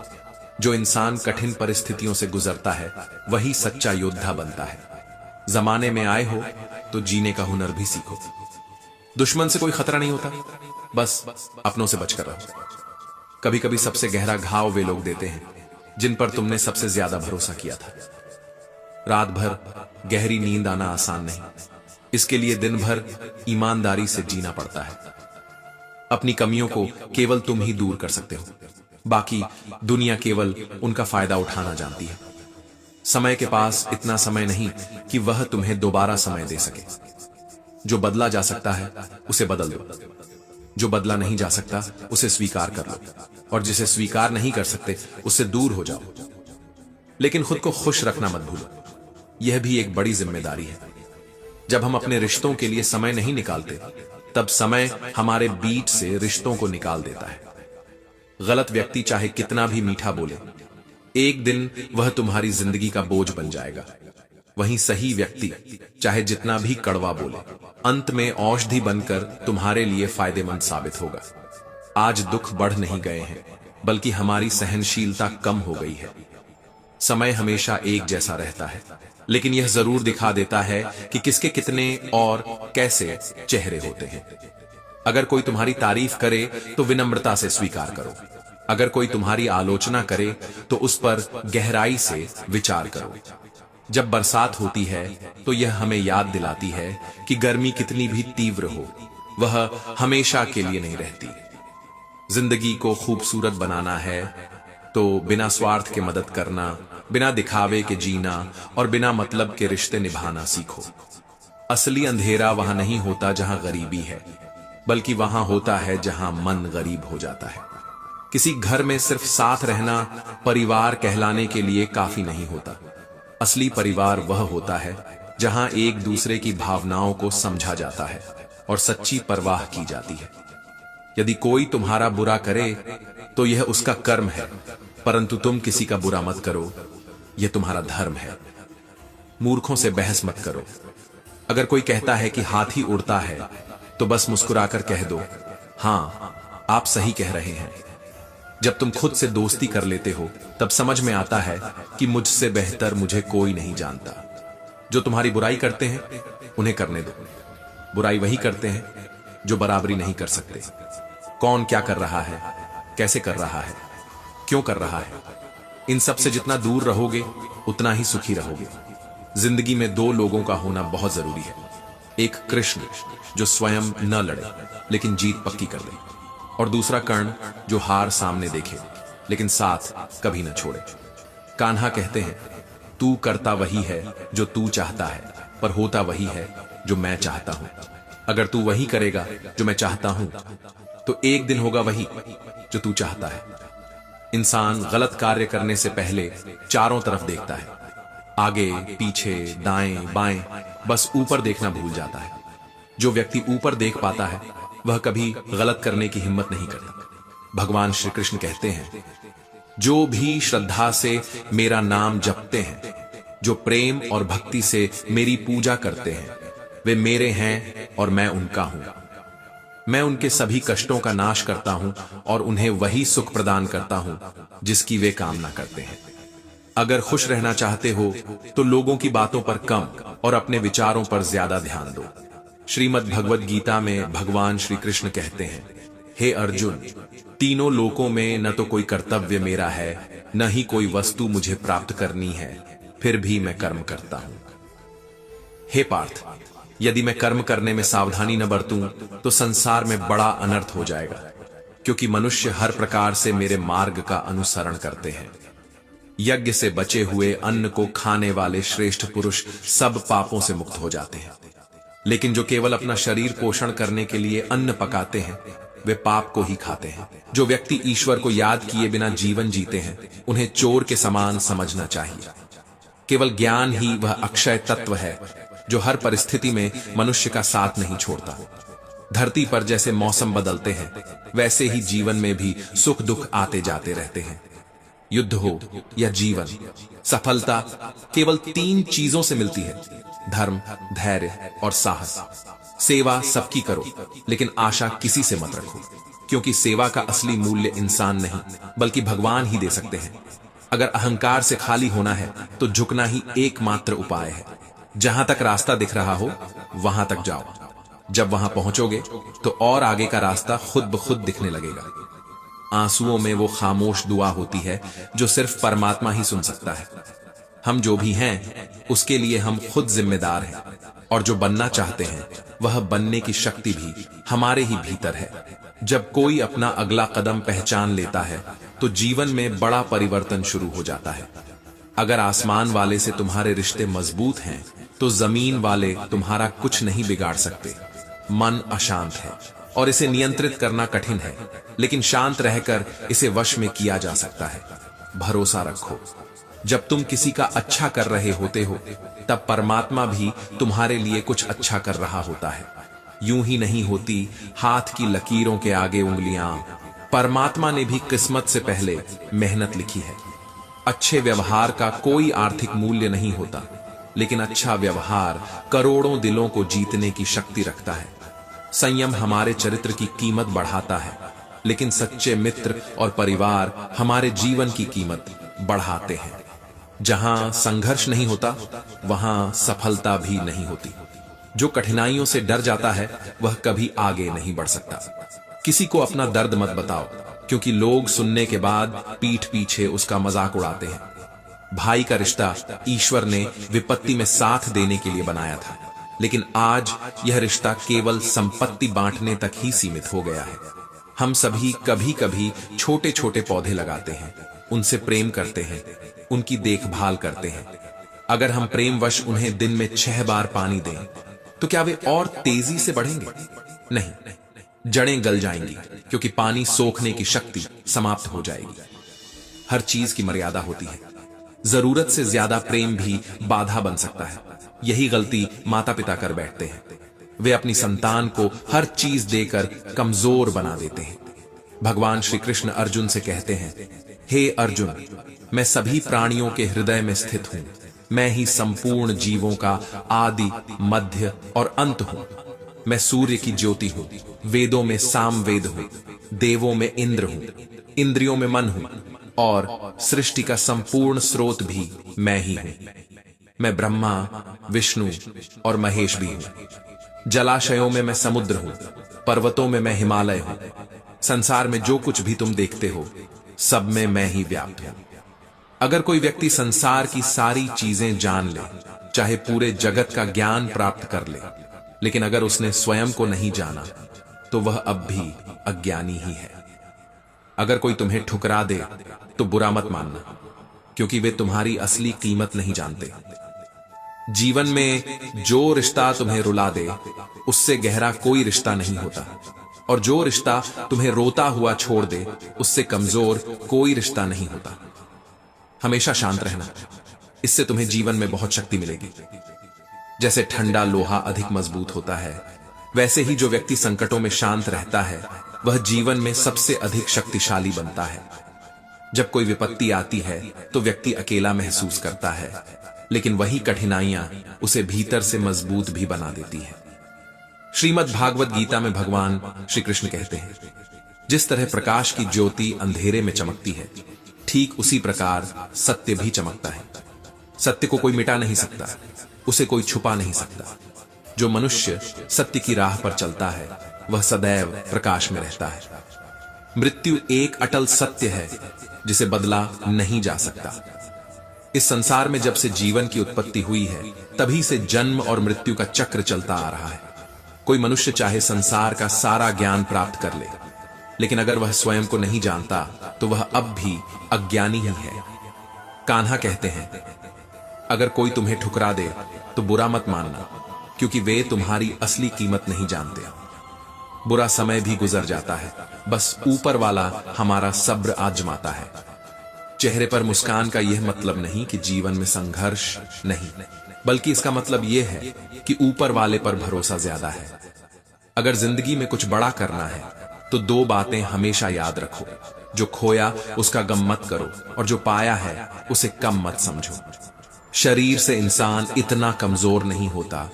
जो इंसान कठिन परिस्थितियों से गुजरता है वही सच्चा योद्धा बनता है। जमाने में आए हो तो जीने का हुनर भी सीखो। दुश्मन से कोई खतरा नहीं होता, बस अपनों से बचकर रहो। कभी कभी सबसे गहरा घाव वे लोग देते हैं जिन पर तुमने सबसे ज्यादा भरोसा किया था। रात भर गहरी नींद आना आसान नहीं, इसके लिए दिन भर ईमानदारी से जीना पड़ता है। अपनी कमियों को केवल तुम ही दूर कर सकते हो, बाकी दुनिया केवल उनका फायदा उठाना जानती है। समय के पास इतना समय नहीं कि वह तुम्हें दोबारा समय दे सके। जो बदला जा सकता है उसे बदल दो, जो बदला नहीं जा सकता उसे स्वीकार कर लो, और जिसे स्वीकार नहीं कर सकते उससे दूर हो जाओ। लेकिन खुद को खुश रखना मत भूलो, यह भी एक बड़ी जिम्मेदारी है। जब हम अपने रिश्तों के लिए समय नहीं निकालते, तब समय हमारे बीच से रिश्तों को निकाल देता है। गलत व्यक्ति चाहे कितना भी मीठा बोले, एक दिन वह तुम्हारी जिंदगी का बोझ बन जाएगा। वहीं सही व्यक्ति चाहे जितना भी कड़वा बोले, अंत में औषधि बनकर तुम्हारे लिए फायदेमंद साबित होगा। आज दुख बढ़ नहीं गए हैं, बल्कि हमारी सहनशीलता कम हो गई है। समय हमेशा एक जैसा रहता है, लेकिन यह जरूर दिखा देता है कि किसके कितने और कैसे चेहरे होते हैं। अगर कोई तुम्हारी तारीफ करे तो विनम्रता से स्वीकार करो। अगर कोई तुम्हारी आलोचना करे तो उस पर गहराई से विचार करो। जब बरसात होती है तो यह हमें याद दिलाती है कि गर्मी कितनी भी तीव्र हो, वह हमेशा के लिए नहीं रहती। जिंदगी को खूबसूरत बनाना है तो बिना स्वार्थ के मदद करना, बिना दिखावे के जीना और बिना मतलब के रिश्ते निभाना सीखो। असली अंधेरा वहां नहीं होता जहां गरीबी है, बल्कि वहां होता है जहां मन गरीब हो जाता है। किसी घर में सिर्फ साथ रहना परिवार कहलाने के लिए काफी नहीं होता। असली परिवार वह होता है जहां एक दूसरे की भावनाओं को समझा जाता है और सच्ची परवाह की जाती है। यदि कोई तुम्हारा बुरा करे तो यह उसका कर्म है, परंतु तुम किसी का बुरा मत करो, यह तुम्हारा धर्म है। मूर्खों से बहस मत करो। अगर कोई कहता है कि हाथी उड़ता है तो बस मुस्कुराकर कह दो, हां आप सही कह रहे हैं। जब तुम खुद से दोस्ती कर लेते हो तब समझ में आता है कि मुझसे बेहतर मुझे कोई नहीं जानता। जो तुम्हारी बुराई करते हैं उन्हें करने दो। बुराई वही करते हैं जो बराबरी नहीं कर सकते। कौन क्या कर रहा है, कैसे कर रहा है, क्यों कर रहा है, इन सब से जितना दूर रहोगे उतना ही सुखी रहोगे। जिंदगी में दो लोगों का होना बहुत जरूरी है। एक कृष्ण जो स्वयं न लड़े लेकिन जीत पक्की कर दे, और दूसरा कर्ण जो हार सामने देखे लेकिन साथ कभी न छोड़े। कान्हा कहते हैं, तू करता वही है जो तू चाहता है, पर होता वही है जो मैं चाहता हूं। अगर तू वही करेगा जो मैं चाहता हूं तो एक दिन होगा वही जो तू चाहता है। इंसान गलत कार्य करने से पहले चारों तरफ देखता है, आगे पीछे दाएं बाएं, बस ऊपर देखना भूल जाता है। जो व्यक्ति ऊपर देख पाता है वह कभी गलत करने की हिम्मत नहीं करता। भगवान श्री कृष्ण कहते हैं, जो भी श्रद्धा से मेरा नाम जपते हैं, जो प्रेम और भक्ति से मेरी पूजा करते हैं, वे मेरे हैं और मैं उनका हूं। मैं उनके सभी कष्टों का नाश करता हूं और उन्हें वही सुख प्रदान करता हूं जिसकी वे कामना करते हैं। अगर खुश रहना चाहते हो तो लोगों की बातों पर कम और अपने विचारों पर ज्यादा ध्यान दो। श्रीमद् भगवद गीता में भगवान श्री कृष्ण कहते हैं, हे अर्जुन, तीनों लोकों में न तो कोई कर्तव्य मेरा है, न ही कोई वस्तु मुझे प्राप्त करनी है, फिर भी मैं कर्म करता हूं। हे पार्थ, यदि मैं कर्म करने में सावधानी न बरतूं तो संसार में बड़ा अनर्थ हो जाएगा, क्योंकि मनुष्य हर प्रकार से मेरे मार्ग का अनुसरण करते हैं। यज्ञ से बचे हुए अन्न को खाने वाले श्रेष्ठ पुरुष सब पापों से मुक्त हो जाते हैं, लेकिन जो केवल अपना शरीर पोषण करने के लिए अन्न पकाते हैं वे पाप को ही खाते हैं। जो व्यक्ति ईश्वर को याद किए बिना जीवन जीते हैं उन्हें चोर के समान समझना चाहिए। केवल ज्ञान ही वह अक्षय तत्व है जो हर परिस्थिति में मनुष्य का साथ नहीं छोड़ता। धरती पर जैसे मौसम बदलते हैं वैसे ही जीवन में भी सुख दुख आते जाते रहते हैं। युद्ध हो या जीवन, सफलता केवल 3 चीजों से मिलती है: धर्म, धैर्य और साहस। सेवा सबकी करो, लेकिन आशा किसी से मत रखो, क्योंकि सेवा का असली मूल्य इंसान नहीं बल्कि भगवान ही दे सकते हैं। अगर अहंकार से खाली होना है तो झुकना ही एकमात्र उपाय है। जहां तक रास्ता दिख रहा हो वहां तक जाओ। जब वहां पहुंचोगे तो और आगे का रास्ता खुद ब खुद दिखने लगेगा। आंसुओं में वो खामोश दुआ होती है जो सिर्फ परमात्मा ही सुन सकता है। हम जो भी हैं उसके लिए हम खुद जिम्मेदार हैं, और जो बनना चाहते हैं वह बनने की शक्ति भी हमारे ही भीतर है। जब कोई अपना अगला कदम पहचान लेता है तो जीवन में बड़ा परिवर्तन शुरू हो जाता है। अगर आसमान वाले से तुम्हारे रिश्ते मजबूत हैं तो जमीन वाले तुम्हारा कुछ नहीं बिगाड़ सकते। मन अशांत है और इसे नियंत्रित करना कठिन है, लेकिन शांत रहकर इसे वश में किया जा सकता है। भरोसा रखो, जब तुम किसी का अच्छा कर रहे होते हो तब परमात्मा भी तुम्हारे लिए कुछ अच्छा कर रहा होता है। यूं ही नहीं होती हाथ की लकीरों के आगे उंगलियां। परमात्मा ने भी किस्मत से पहले मेहनत लिखी है। अच्छे व्यवहार का कोई आर्थिक मूल्य नहीं होता, लेकिन अच्छा व्यवहार करोड़ों दिलों को जीतने की शक्ति रखता है। संयम हमारे चरित्र की कीमत बढ़ाता है, लेकिन सच्चे मित्र और परिवार हमारे जीवन की कीमत बढ़ाते हैं। जहां संघर्ष नहीं होता वहां सफलता भी नहीं होती। जो कठिनाइयों से डर जाता है वह कभी आगे नहीं बढ़ सकता। किसी को अपना दर्द मत बताओ, क्योंकि लोग सुनने के बाद पीठ पीछे उसका मजाक उड़ाते हैं। भाई का रिश्ता ईश्वर ने विपत्ति में साथ देने के लिए बनाया था, लेकिन आज यह रिश्ता केवल संपत्ति बांटने तक ही सीमित हो गया है। हम सभी कभी कभी छोटे छोटे पौधे लगाते हैं, उनसे प्रेम करते हैं, उनकी देखभाल करते हैं। अगर हम प्रेमवश उन्हें दिन में 6 बार पानी दें तो क्या वे और तेजी से बढ़ेंगे? नहीं, जड़ें गल जाएंगी, क्योंकि पानी सोखने की शक्ति समाप्त हो जाएगी। हर चीज की मर्यादा होती है। जरूरत से ज्यादा प्रेम भी बाधा बन सकता है। यही गलती माता पिता कर बैठते हैं। वे अपनी संतान को हर चीज देकर कमजोर बना देते हैं। भगवान श्री कृष्ण अर्जुन से कहते हैं, हे अर्जुन, मैं सभी प्राणियों के हृदय में स्थित हूं। मैं ही संपूर्ण जीवों का आदि, मध्य और अंत हूं। मैं सूर्य की ज्योति हूं, वेदों में सामवेद हूं, देवों में इंद्र हूं, इंद्रियों में मन हूं, और सृष्टि का संपूर्ण स्रोत भी मैं ही हूं। मैं ब्रह्मा, विष्णु और महेश भी हूं। जलाशयों में मैं समुद्र हूं, पर्वतों में मैं हिमालय हूं। संसार में जो कुछ भी तुम देखते हो सब में मैं ही व्याप्त हूं। अगर कोई व्यक्ति संसार की सारी चीजें जान ले, चाहे पूरे जगत का ज्ञान प्राप्त कर ले, लेकिन अगर उसने स्वयं को नहीं जाना तो वह अब भी अज्ञानी ही है। अगर कोई तुम्हें ठुकरा दे तो बुरा मत मानना, क्योंकि वे तुम्हारी असली कीमत नहीं जानते। जीवन में जो रिश्ता तुम्हें रुला दे उससे गहरा कोई रिश्ता नहीं होता, और जो रिश्ता तुम्हें रोता हुआ छोड़ दे उससे कमजोर कोई रिश्ता नहीं होता। हमेशा शांत रहना, इससे तुम्हें जीवन में बहुत शक्ति मिलेगी। जैसे ठंडा लोहा अधिक मजबूत होता है, वैसे ही जो व्यक्ति संकटों में शांत रहता है वह जीवन में सबसे अधिक शक्तिशाली बनता है। जब कोई विपत्ति आती है तो व्यक्ति अकेला महसूस करता है, लेकिन वही कठिनाइयां उसे भीतर से मजबूत भी बना देती है। श्रीमद् भागवत गीता में भगवान श्री कृष्ण कहते हैं, जिस तरह प्रकाश की ज्योति अंधेरे में चमकती है, ठीक उसी प्रकार सत्य भी चमकता है। सत्य को कोई मिटा नहीं सकता, उसे कोई छुपा नहीं सकता। जो मनुष्य सत्य की राह पर चलता है वह सदैव प्रकाश में रहता है। मृत्यु एक अटल सत्य है जिसे बदला नहीं जा सकता। इस संसार में जब से जीवन की उत्पत्ति हुई है तभी से जन्म और मृत्यु का चक्र चलता आ रहा है। कोई मनुष्य चाहे संसार का सारा ज्ञान प्राप्त कर ले, लेकिन अगर वह स्वयं को नहीं जानता तो वह अब भी अज्ञानी ही है। कान्हा कहते हैं, अगर कोई तुम्हें ठुकरा दे तो बुरा मत मानना, क्योंकि वे तुम्हारी असली कीमत नहीं जानते। बुरा समय भी गुजर जाता है, बस ऊपर वाला हमारा सब्र आजमाता है। चेहरे पर मुस्कान का यह मतलब नहीं कि जीवन में संघर्ष नहीं, बल्कि इसका मतलब यह है कि ऊपर वाले पर भरोसा ज्यादा है। अगर जिंदगी में कुछ बड़ा करना है तो दो बातें हमेशा याद रखो, जो खोया उसका गम मत करो और जो पाया है उसे कम मत समझो। शरीर से इंसान इतना कमजोर नहीं होता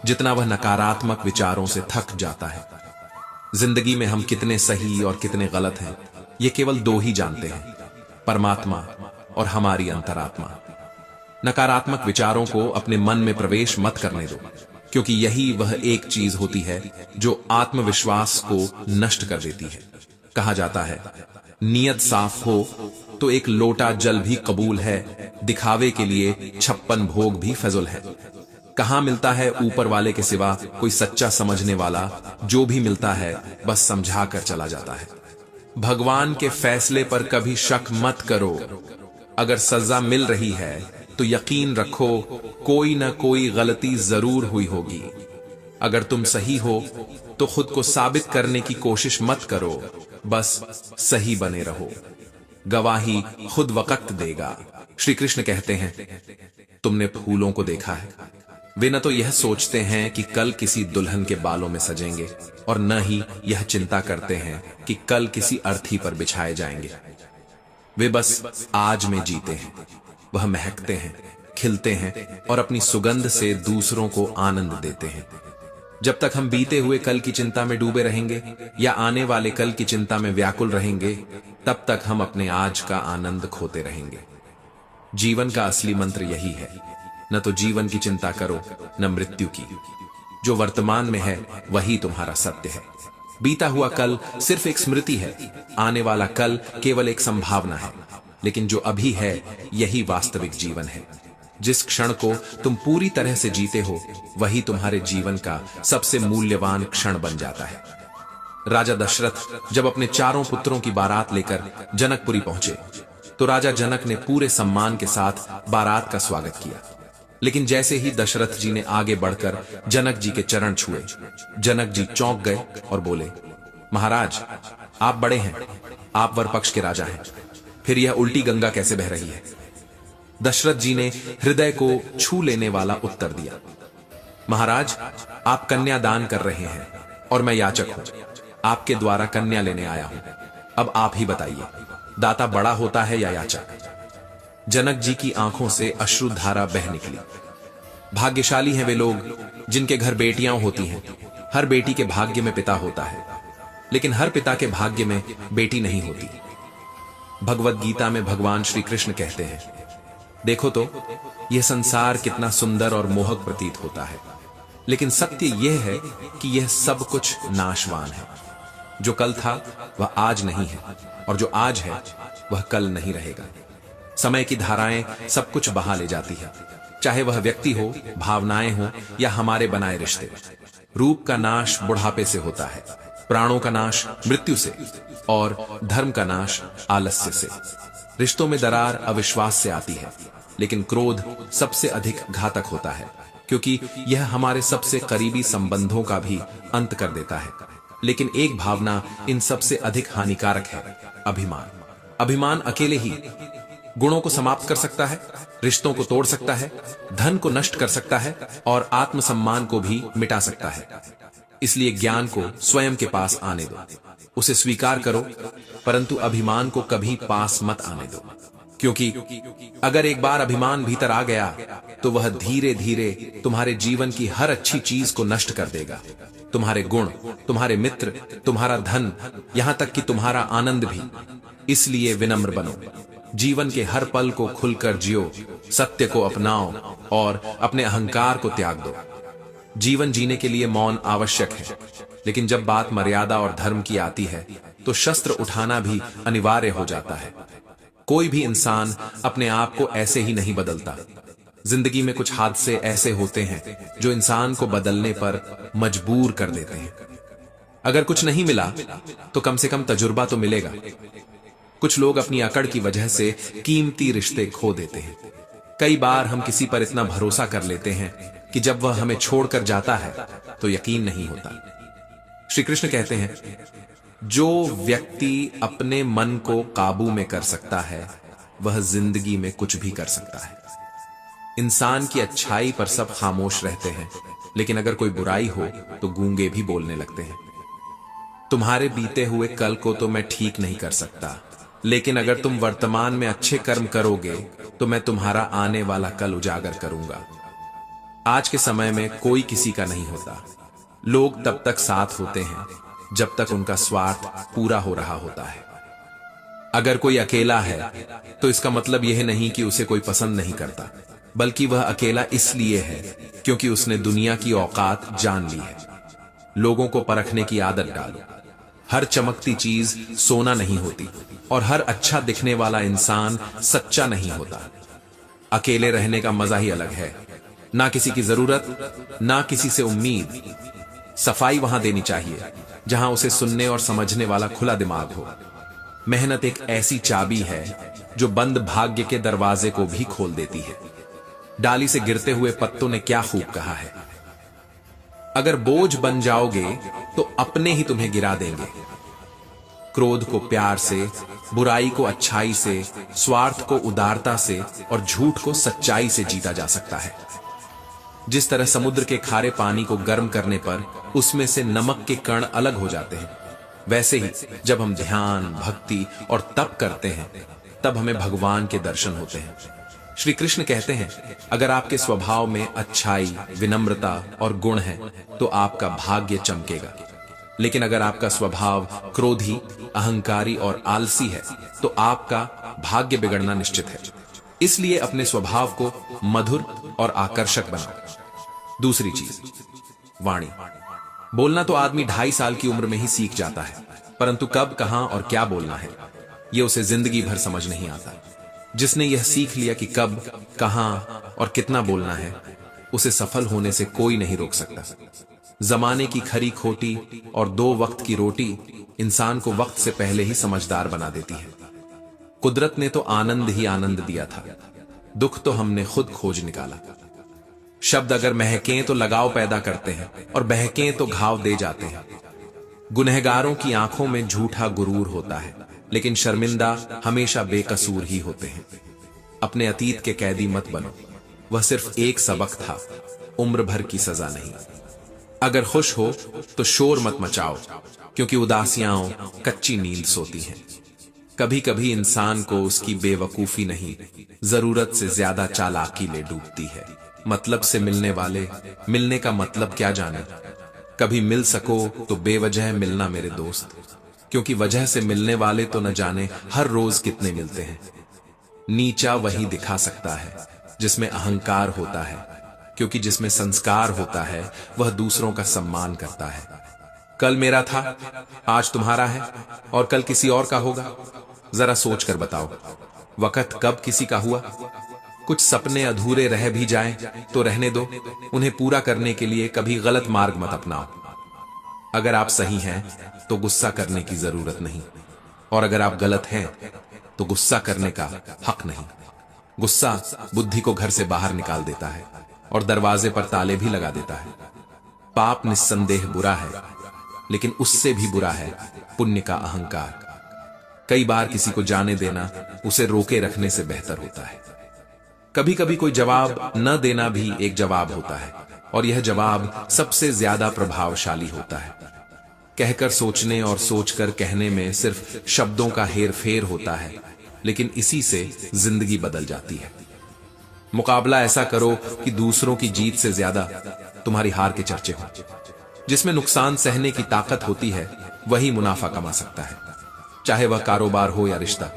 जितना वह नकारात्मक विचारों से थक जाता है। जिंदगी में हम कितने सही और कितने गलत हैं ये केवल दो ही जानते हैं, परमात्मा और हमारी अंतरात्मा। नकारात्मक विचारों को अपने मन में प्रवेश मत करने दो, क्योंकि यही वह एक चीज होती है जो आत्मविश्वास को नष्ट कर देती है। कहा जाता है, नियत साफ हो तो एक लोटा जल भी कबूल है, दिखावे के लिए 56 भोग भी फजल है। कहां मिलता है ऊपर वाले के सिवा कोई सच्चा समझने वाला? जो भी मिलता है बस समझा कर चला जाता है। भगवान के फैसले पर कभी शक मत करो। अगर सजा मिल रही है तो यकीन रखो कोई ना कोई गलती जरूर हुई होगी। अगर तुम सही हो तो खुद को साबित करने की कोशिश मत करो, बस सही बने रहो। गवाही खुद वक्त देगा। श्री कृष्ण कहते हैं, तुमने फूलों को देखा है, वे न तो यह सोचते हैं कि कल किसी दुल्हन के बालों में सजेंगे और न ही यह चिंता करते हैं कि कल किसी अर्थी पर बिछाए जाएंगे। वे बस आज में जीते हैं। वह महकते हैं, खिलते हैं और अपनी सुगंध से दूसरों को आनंद देते हैं। जब तक हम बीते हुए कल की चिंता में डूबे रहेंगे या आने वाले कल की चिंता में व्याकुल रहेंगे, तब तक हम अपने आज का आनंद खोते रहेंगे। जीवन का असली मंत्र यही है, न तो जीवन की चिंता करो न मृत्यु की। जो वर्तमान में है वही तुम्हारा सत्य है। बीता हुआ कल सिर्फ एक स्मृति है, आने वाला कल केवल एक संभावना है, लेकिन जो अभी है यही वास्तविक जीवन है। जिस क्षण को तुम पूरी तरह से जीते हो वही तुम्हारे जीवन का सबसे मूल्यवान क्षण बन जाता है। राजा दशरथ जब अपने चारों पुत्रों की बारात लेकर जनकपुरी पहुंचे तो राजा जनक ने पूरे सम्मान के साथ बारात का स्वागत किया। लेकिन जैसे ही दशरथ जी ने आगे बढ़कर जनक जी के चरण छुए, जनक जी चौंक गए और बोले, महाराज आप बड़े हैं, आप वर पक्ष के राजा हैं, फिर यह उल्टी गंगा कैसे बह रही है? दशरथ जी ने हृदय को छू लेने वाला उत्तर दिया, महाराज आप कन्या दान कर रहे हैं और मैं याचक हूं, आपके द्वारा कन्या लेने आया हूं। अब आप ही बताइए, दाता बड़ा होता है या याचक? जनक जी की आंखों से अश्रुधारा बह निकली। भाग्यशाली हैं वे लोग जिनके घर बेटियां होती हैं। हर बेटी के भाग्य में पिता होता है, लेकिन हर पिता के भाग्य में बेटी नहीं होती। भगवत गीता में भगवान श्री कृष्ण कहते हैं, देखो तो यह संसार कितना सुंदर और मोहक प्रतीत होता है, लेकिन सत्य यह है कि यह सब कुछ नाशवान है। जो कल था वह आज नहीं है और जो आज है वह कल नहीं रहेगा। समय की धाराएं सब कुछ बहा ले जाती है, चाहे वह व्यक्ति हो, भावनाएं हो या हमारे बनाए रिश्ते। रूप का नाश बुढ़ापे से होता है, प्राणों का नाश मृत्यु से और धर्म का नाश आलस्य से। रिश्तों में दरार अविश्वास से आती है, लेकिन क्रोध सबसे अधिक घातक होता है, क्योंकि यह हमारे सबसे करीबी संबंधों का भी अंत कर देता है। लेकिन एक भावना इन सबसे अधिक हानिकारक है, अभिमान। अभिमान अकेले ही गुणों को समाप्त कर सकता है, रिश्तों को तोड़ सकता है, धन को नष्ट कर सकता है और आत्मसम्मान को भी मिटा सकता है। इसलिए ज्ञान को स्वयं के पास आने दो, उसे स्वीकार करो, परंतु अभिमान को कभी पास मत आने दो, क्योंकि अगर एक बार अभिमान भीतर आ गया तो वह धीरे धीरे तुम्हारे जीवन की हर अच्छी चीज को नष्ट कर देगा। तुम्हारे गुण, तुम्हारे मित्र, तुम्हारा धन, यहां तक कि तुम्हारा आनंद भी। इसलिए विनम्र बनो, जीवन के हर पल को खुलकर जियो, सत्य को अपनाओ और अपने अहंकार को त्याग दो। जीवन जीने के लिए मौन आवश्यक है, लेकिन जब बात मर्यादा और धर्म की आती है तो शस्त्र उठाना भी अनिवार्य हो जाता है। कोई भी इंसान अपने आप को ऐसे ही नहीं बदलता। जिंदगी में कुछ हादसे ऐसे होते हैं जो इंसान को बदलने पर मजबूर कर देते हैं। अगर कुछ नहीं मिला तो कम से कम तजुर्बा तो मिलेगा। कुछ लोग अपनी अकड़ की वजह से कीमती रिश्ते खो देते हैं। कई बार हम किसी पर इतना भरोसा कर लेते हैं कि जब वह हमें छोड़कर जाता है तो यकीन नहीं होता। श्री कृष्ण कहते हैं, जो व्यक्ति अपने मन को काबू में कर सकता है वह जिंदगी में कुछ भी कर सकता है। इंसान की अच्छाई पर सब खामोश रहते हैं, लेकिन अगर कोई बुराई हो तो गूंगे भी बोलने लगते हैं। तुम्हारे बीते हुए कल को तो मैं ठीक नहीं कर सकता, लेकिन अगर तुम वर्तमान में अच्छे कर्म करोगे तो मैं तुम्हारा आने वाला कल उजागर करूंगा। आज के समय में कोई किसी का नहीं होता। लोग तब तक साथ होते हैं जब तक उनका स्वार्थ पूरा हो रहा होता है। अगर कोई अकेला है तो इसका मतलब यह नहीं कि उसे कोई पसंद नहीं करता, बल्कि वह अकेला इसलिए है क्योंकि उसने दुनिया की औकात जान ली है। लोगों को परखने की आदत डालो। हर चमकती चीज सोना नहीं होती और हर अच्छा दिखने वाला इंसान सच्चा नहीं होता। अकेले रहने का मजा ही अलग है। ना किसी की जरूरत, ना किसी से उम्मीद। सफाई वहां देनी चाहिए जहां उसे सुनने और समझने वाला खुला दिमाग हो। मेहनत एक ऐसी चाबी है जो बंद भाग्य के दरवाजे को भी खोल देती है। डाली से गिरते हुए पत्तों ने क्या खूब कहा है, अगर बोझ बन जाओगे तो अपने ही तुम्हें गिरा देंगे। क्रोध को प्यार से, बुराई को अच्छाई से, स्वार्थ को उदारता से और झूठ को सच्चाई से जीता जा सकता है। जिस तरह समुद्र के खारे पानी को गर्म करने पर उसमें से नमक के कण अलग हो जाते हैं, वैसे ही जब हम ध्यान, भक्ति और तप करते हैं तब हमें भगवान के दर्शन होते हैं। श्री कृष्ण कहते हैं, अगर आपके स्वभाव में अच्छाई, विनम्रता और गुण है तो आपका भाग्य चमकेगा। लेकिन अगर आपका स्वभाव क्रोधी, अहंकारी और आलसी है तो आपका भाग्य बिगड़ना निश्चित है। इसलिए अपने स्वभाव को मधुर और आकर्षक बनाओ। दूसरी चीज, वाणी। बोलना तो आदमी 2.5 साल की उम्र में ही सीख जाता है, परंतु कब, कहां और क्या बोलना है यह उसे जिंदगी भर समझ नहीं आता। जिसने यह सीख लिया कि कब, कहां और कितना बोलना है, उसे सफल होने से कोई नहीं रोक सकता। जमाने की खरी खोटी और 2 वक्त की रोटी इंसान को वक्त से पहले ही समझदार बना देती है। कुदरत ने तो आनंद ही आनंद दिया था, दुख तो हमने खुद खोज निकाला। शब्द अगर महकें तो लगाव पैदा करते हैं और बहकें तो घाव दे जाते हैं। गुनहगारों की आंखों में झूठा गुरूर होता है, लेकिन शर्मिंदा हमेशा बेकसूर ही होते हैं। अपने अतीत के कैदी मत बनो, वह सिर्फ एक सबक था, उम्र भर की सजा नहीं। अगर खुश हो तो शोर मत मचाओ, क्योंकि उदासियां कच्ची नींद सोती हैं। कभी कभी इंसान को उसकी बेवकूफी नहीं, जरूरत से ज्यादा चालाकी ले डूबती है। मतलब से मिलने वाले मिलने का मतलब क्या जाने। कभी मिल सको तो बेवजह मिलना मेरे दोस्त, क्योंकि वजह से मिलने वाले तो न जाने हर रोज कितने मिलते हैं। नीचा वही दिखा सकता है जिसमें अहंकार होता है, क्योंकि जिसमें संस्कार होता है वह दूसरों का सम्मान करता है। कल मेरा था, आज तुम्हारा है और कल किसी और का होगा। जरा सोच कर बताओ, वक्त कब किसी का हुआ? कुछ सपने अधूरे रह भी जाएं तो रहने दो, उन्हें पूरा करने के लिए कभी गलत मार्ग मत अपनाओ। अगर आप सही हैं तो गुस्सा करने की जरूरत नहीं, और अगर आप गलत हैं तो गुस्सा करने का हक नहीं। गुस्सा बुद्धि को घर से बाहर निकाल देता है और दरवाजे पर ताले भी लगा देता है। पाप निस्संदेह बुरा है, लेकिन उससे भी बुरा है पुण्य का अहंकार। कई बार किसी को जाने देना उसे रोके रखने से बेहतर होता है। कभी कभी कोई जवाब न देना भी एक जवाब होता है, और यह जवाब सबसे ज्यादा प्रभावशाली होता है। कहकर सोचने और सोचकर कहने में सिर्फ शब्दों का हेरफेर होता है, लेकिन इसी से जिंदगी बदल जाती है। मुकाबला ऐसा करो कि दूसरों की जीत से ज्यादा तुम्हारी हार के चर्चे हो। जिसमें नुकसान सहने की ताकत होती है वही मुनाफा कमा सकता है, चाहे वह कारोबार हो या रिश्ता।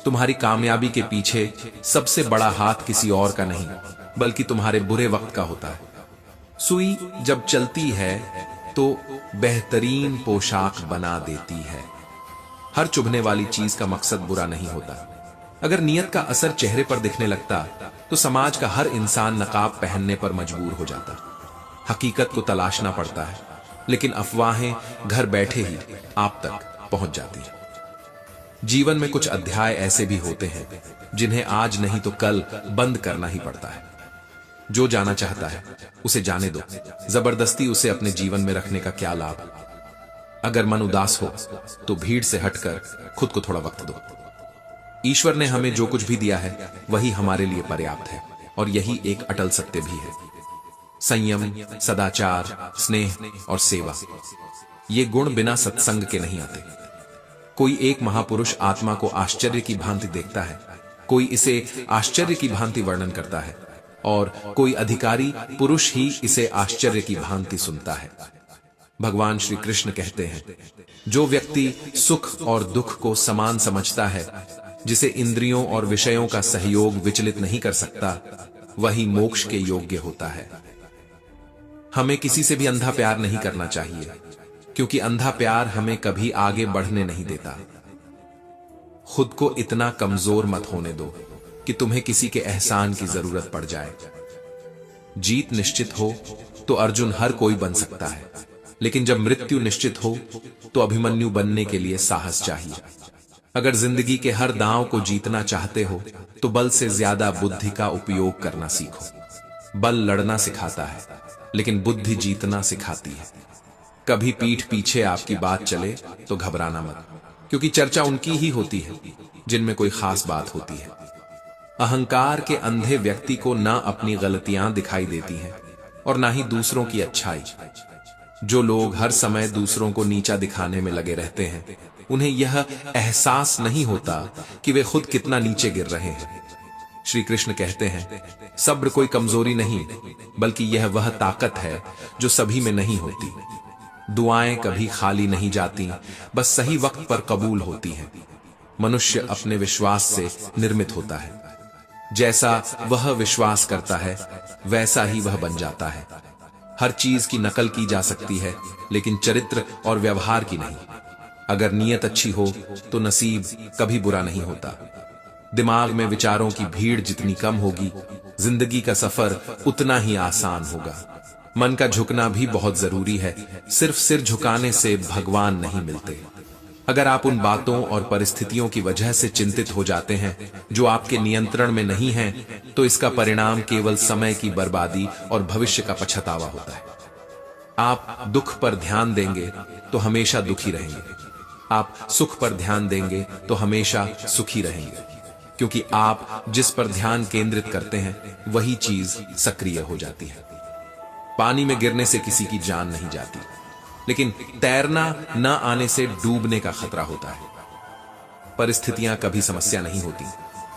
तुम्हारी कामयाबी के पीछे सबसे बड़ा हाथ किसी और का नहीं, बल्कि तुम्हारे बुरे वक्त का होता है। सुई जब चलती है तो बेहतरीन पोशाक बना देती है। हर चुभने वाली चीज का मकसद बुरा नहीं होता। अगर नियत का असर चेहरे पर दिखने लगता तो समाज का हर इंसान नकाब पहनने पर मजबूर हो जाता। हकीकत को तलाशना पड़ता है, लेकिन अफवाहें घर बैठे ही आप तक पहुंच जाती हैं। जीवन में कुछ अध्याय ऐसे भी होते हैं जिन्हें आज नहीं तो कल बंद करना ही पड़ता है। जो जाना चाहता है उसे जाने दो, जबरदस्ती उसे अपने जीवन में रखने का क्या लाभ। अगर मन उदास हो तो भीड़ से हटकर खुद को थोड़ा वक्त दो। ईश्वर ने हमें जो कुछ भी दिया है वही हमारे लिए पर्याप्त है, और यही एक अटल सत्य भी है। संयम, सदाचार, स्नेह और सेवा, ये गुण बिना सत्संग के नहीं आते। कोई एक महापुरुष आत्मा को आश्चर्य की भांति देखता है, कोई इसे आश्चर्य की भांति वर्णन करता है, और कोई अधिकारी पुरुष ही इसे आश्चर्य की भांति सुनता है। भगवान श्री कृष्ण कहते हैं, जो व्यक्ति सुख और दुख को समान समझता है, जिसे इंद्रियों और विषयों का सहयोग विचलित नहीं कर सकता, वही मोक्ष के योग्य होता है। हमें किसी से भी अंधा प्यार नहीं करना चाहिए, क्योंकि अंधा प्यार हमें कभी आगे बढ़ने नहीं देता। खुद को इतना कमजोर मत होने दो कि तुम्हें किसी के एहसान की जरूरत पड़ जाए। जीत निश्चित हो तो अर्जुन हर कोई बन सकता है, लेकिन जब मृत्यु निश्चित हो तो अभिमन्यु बनने के लिए साहस चाहिए। अगर जिंदगी के हर दांव को जीतना चाहते हो तो बल से ज्यादा बुद्धि का उपयोग करना सीखो। बल लड़ना सिखाता है, लेकिन बुद्धि जीतना सिखाती है। कभी पीठ पीछे आपकी बात चले तो घबराना मत, क्योंकि चर्चा उनकी ही होती है जिनमें कोई खास बात होती है। अहंकार के अंधे व्यक्ति को ना अपनी गलतियां दिखाई देती हैं और ना ही दूसरों की अच्छाई। जो लोग हर समय दूसरों को नीचा दिखाने में लगे रहते हैं, उन्हें यह एहसास नहीं होता कि वे खुद कितना नीचे गिर रहे हैं। श्री कृष्ण कहते हैं, सब्र कोई कमजोरी नहीं, बल्कि यह वह ताकत है जो सभी में नहीं होती। दुआएं कभी खाली नहीं जाती, बस सही वक्त पर कबूल होती हैं। मनुष्य अपने विश्वास से निर्मित होता है। जैसा वह विश्वास करता है वैसा ही वह बन जाता है। हर चीज की नकल की जा सकती है, लेकिन चरित्र और व्यवहार की नहीं। अगर नीयत अच्छी हो तो नसीब कभी बुरा नहीं होता। दिमाग में विचारों की भीड़ जितनी कम होगी, जिंदगी का सफर उतना ही आसान होगा। मन का झुकना भी बहुत जरूरी है। सिर्फ सिर झुकाने से भगवान नहीं मिलते। अगर आप उन बातों और परिस्थितियों की वजह से चिंतित हो जाते हैं जो आपके नियंत्रण में नहीं हैं, तो इसका परिणाम केवल समय की बर्बादी और भविष्य का पछतावा होता है। आप दुख पर ध्यान देंगे तो हमेशा दुखी रहेंगे। आप सुख पर ध्यान देंगे तो हमेशा सुखी रहेंगे, क्योंकि आप जिस पर ध्यान केंद्रित करते हैं वही चीज सक्रिय हो जाती है। पानी में गिरने से किसी की जान नहीं जाती, लेकिन तैरना न आने से डूबने का खतरा होता है। परिस्थितियां कभी समस्या नहीं होती।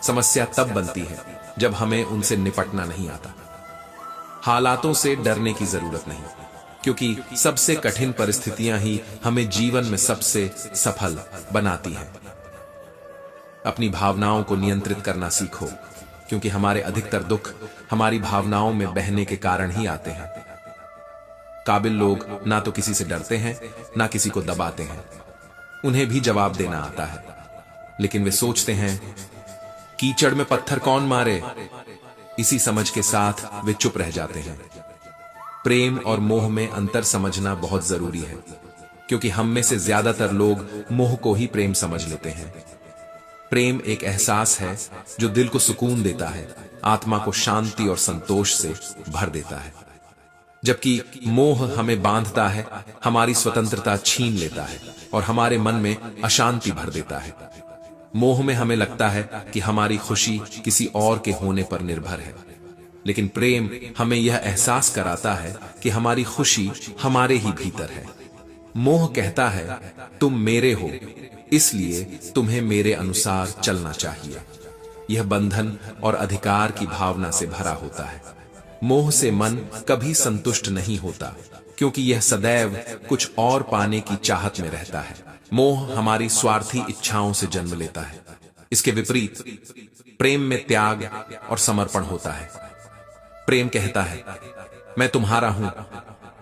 समस्या तब बनती है जब हमें उनसे निपटना नहीं आता। हालातों से डरने की जरूरत नहीं, क्योंकि सबसे कठिन परिस्थितियां ही हमें जीवन में सबसे सफल बनाती हैं। अपनी भावनाओं को नियंत्रित करना सीखो, क्योंकि हमारे अधिकतर दुख हमारी भावनाओं में बहने के कारण ही आते हैं। काबिल लोग ना तो किसी से डरते हैं, ना किसी को दबाते हैं। उन्हें भी जवाब देना आता है, लेकिन वे सोचते हैं, कीचड़ में पत्थर कौन मारे। इसी समझ के साथ वे चुप रह जाते हैं। प्रेम और मोह में अंतर समझना बहुत जरूरी है, क्योंकि हम में से ज्यादातर लोग मोह को ही प्रेम समझ लेते हैं। प्रेम एक एहसास है जो दिल को सुकून देता है, आत्मा को शांति और संतोष से भर देता है, जबकि मोह हमें बांधता है, हमारी स्वतंत्रता छीन लेता है और हमारे मन में अशांति भर देता है। मोह में हमें लगता है कि हमारी खुशी किसी और के होने पर निर्भर है, लेकिन प्रेम हमें यह एहसास कराता है कि हमारी खुशी हमारे ही भीतर है। मोह कहता है, तुम मेरे हो, इसलिए तुम्हें मेरे अनुसार चलना चाहिए। यह बंधन और अधिकार की भावना से भरा होता है। मोह से मन कभी संतुष्ट नहीं होता, क्योंकि यह सदैव कुछ और पाने की चाहत में रहता है। मोह हमारी स्वार्थी इच्छाओं से जन्म लेता है। इसके विपरीत प्रेम में त्याग और समर्पण होता है। प्रेम कहता है, मैं तुम्हारा हूं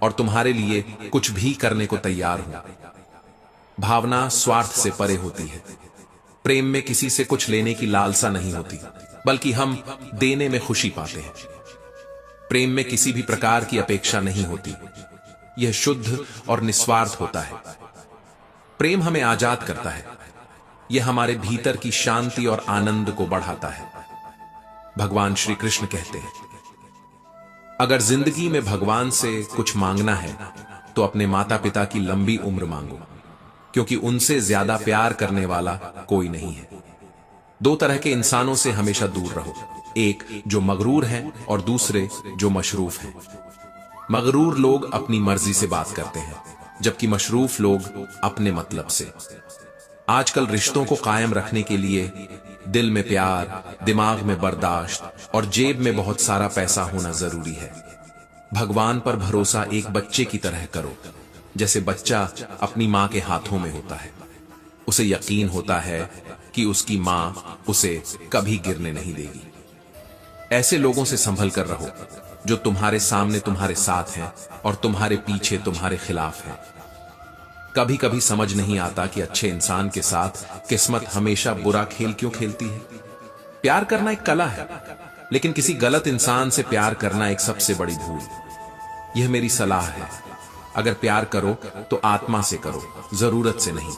और तुम्हारे लिए कुछ भी करने को तैयार हूं। भावना स्वार्थ से परे होती है। प्रेम में किसी से कुछ लेने की लालसा नहीं होती, बल्कि हम देने में खुशी पाते हैं। प्रेम में किसी भी प्रकार की अपेक्षा नहीं होती। यह शुद्ध और निस्वार्थ होता है। प्रेम हमें आजाद करता है। यह हमारे भीतर की शांति और आनंद को बढ़ाता है। भगवान श्री कृष्ण कहते हैं, अगर जिंदगी में भगवान से कुछ मांगना है तो अपने माता पिता की लंबी उम्र मांगो, क्योंकि उनसे ज्यादा प्यार करने वाला कोई नहीं है। दो तरह के इंसानों से हमेशा दूर रहो, एक जो मगरूर हैं और दूसरे जो मशरूफ हैं। मगरूर लोग अपनी मर्जी से बात करते हैं, जबकि मशरूफ लोग अपने मतलब से। आजकल रिश्तों को कायम रखने के लिए दिल में प्यार, दिमाग में बर्दाश्त और जेब में बहुत सारा पैसा होना जरूरी है। भगवान पर भरोसा एक बच्चे की तरह करो, जैसे बच्चा अपनी मां के हाथों में होता है। उसे यकीन होता है कि उसकी मां उसे कभी गिरने नहीं देगी। ऐसे लोगों से संभल कर रहो जो तुम्हारे सामने तुम्हारे साथ हैं और तुम्हारे पीछे तुम्हारे खिलाफ हैं। कभी कभी समझ नहीं आता कि अच्छे इंसान के साथ किस्मत हमेशा बुरा खेल क्यों खेलती है। प्यार करना एक कला है, लेकिन किसी गलत इंसान से प्यार करना एक सबसे बड़ी भूल। यह मेरी सलाह है, अगर प्यार करो तो आत्मा से करो, जरूरत से नहीं।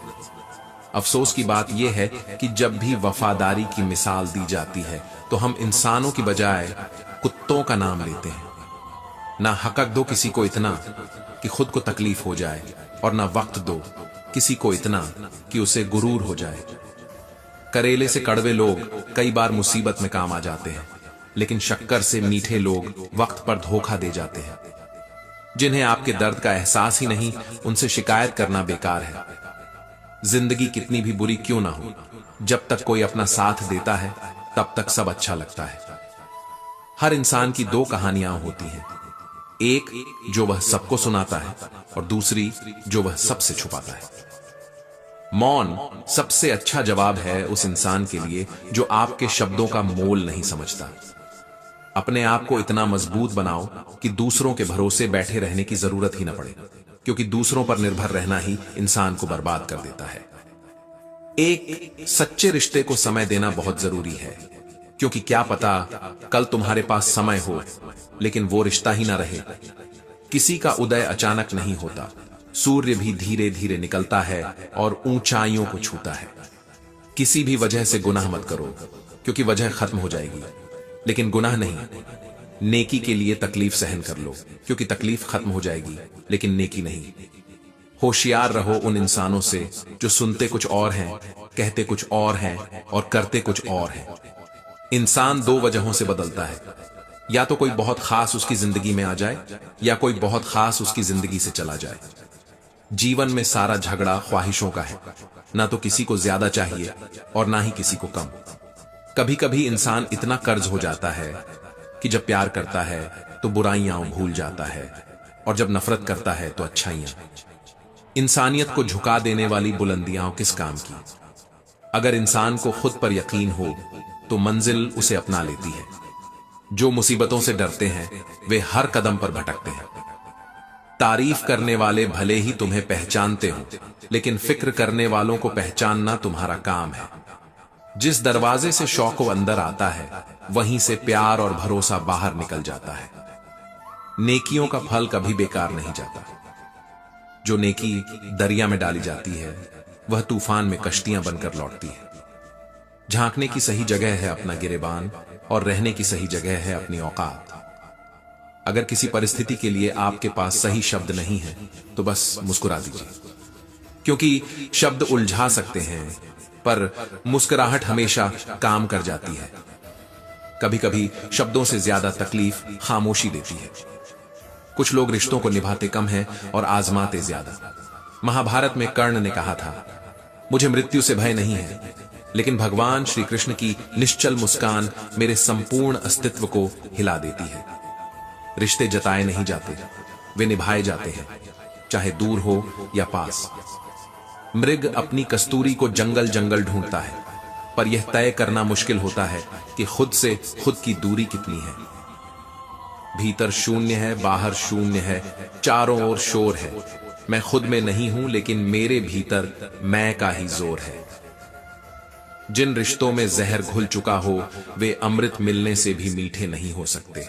अफसोस की बात यह है कि जब भी वफादारी की मिसाल दी जाती है तो हम इंसानों की बजाय कुत्तों का नाम लेते हैं। ना हक दो किसी को इतना कि खुद को तकलीफ हो जाए, और ना वक्त दो किसी को इतना कि उसे गुरूर हो जाए। करेले से कड़वे लोग कई बार मुसीबत में काम आ जाते हैं, लेकिन शक्कर से मीठे लोग वक्त पर धोखा दे जाते हैं। जिन्हें आपके दर्द का एहसास ही नहीं, उनसे शिकायत करना बेकार है। जिंदगी कितनी भी बुरी क्यों ना हो, जब तक कोई अपना साथ देता है तब तक सब अच्छा लगता है। हर इंसान की दो कहानियां होती हैं, एक जो वह सबको सुनाता है और दूसरी जो वह सबसे छुपाता है। मौन सबसे अच्छा जवाब है उस इंसान के लिए जो आपके शब्दों का मोल नहीं समझता। अपने आप को इतना मजबूत बनाओ कि दूसरों के भरोसे बैठे रहने की जरूरत ही न पड़े, क्योंकि दूसरों पर निर्भर रहना ही इंसान को बर्बाद कर देता है। एक सच्चे रिश्ते को समय देना बहुत जरूरी है, क्योंकि क्या पता कल तुम्हारे पास समय हो लेकिन वो रिश्ता ही ना रहे। किसी का उदय अचानक नहीं होता, सूर्य भी धीरे धीरे निकलता है और ऊंचाइयों को छूता है। किसी भी वजह से गुनाह मत करो, क्योंकि वजह खत्म हो जाएगी, लेकिन गुनाह नहीं। नेकी के लिए तकलीफ सहन कर लो, क्योंकि तकलीफ खत्म हो जाएगी, लेकिन नेकी नहीं। होशियार रहो उन इंसानों से जो सुनते कुछ और हैं, कहते कुछ और हैं और करते कुछ और हैं। इंसान दो वजहों से बदलता है, या तो कोई बहुत खास उसकी जिंदगी में आ जाए, या कोई बहुत खास उसकी जिंदगी से चला जाए। जीवन में सारा झगड़ा ख्वाहिशों का है, ना तो किसी को ज्यादा चाहिए और ना ही किसी को कम। कभी कभी इंसान इतना कर्ज हो जाता है कि जब प्यार करता है तो बुराइयां भूल जाता है, और जब नफरत करता है तो अच्छाइयां। इंसानियत को झुका देने वाली बुलंदियां किस काम की। अगर इंसान को खुद पर यकीन हो तो मंजिल उसे अपना लेती है। जो मुसीबतों से डरते हैं वे हर कदम पर भटकते हैं। तारीफ करने वाले भले ही तुम्हें पहचानते हो, लेकिन फिक्र करने वालों को पहचानना तुम्हारा काम है। जिस दरवाजे से शौक अंदर आता है, वहीं से प्यार और भरोसा बाहर निकल जाता है। नेकियों का फल कभी बेकार नहीं जाता। जो नेकी दरिया में डाली जाती है, वह तूफान में कश्तियां बनकर लौटती है। झांकने की सही जगह है अपना गिरेबान, और रहने की सही जगह है अपनी औकात। अगर किसी परिस्थिति के लिए आपके पास सही शब्द नहीं है तो बस मुस्कुरा दीजिए, क्योंकि शब्द उलझा सकते हैं, पर मुस्कुराहट हमेशा काम कर जाती है। कभी कभी शब्दों से ज्यादा तकलीफ खामोशी देती है। कुछ लोग रिश्तों को निभाते कम हैं और आजमाते ज्यादा। महाभारत में कर्ण ने कहा था, मुझे मृत्यु से भय नहीं है, लेकिन भगवान श्री कृष्ण की निश्चल मुस्कान मेरे संपूर्ण अस्तित्व को हिला देती है। रिश्ते जताए नहीं जाते, वे निभाए जाते हैं, चाहे दूर हो या पास। मृग अपनी कस्तूरी को जंगल जंगल ढूंढता है, पर यह तय करना मुश्किल होता है कि खुद से खुद की दूरी कितनी है। भीतर शून्य है, बाहर शून्य है, चारों ओर शोर है। मैं खुद में नहीं हूं, लेकिन मेरे भीतर मैं का ही जोर है। जिन रिश्तों में जहर घुल चुका हो, वे अमृत मिलने से भी मीठे नहीं हो सकते।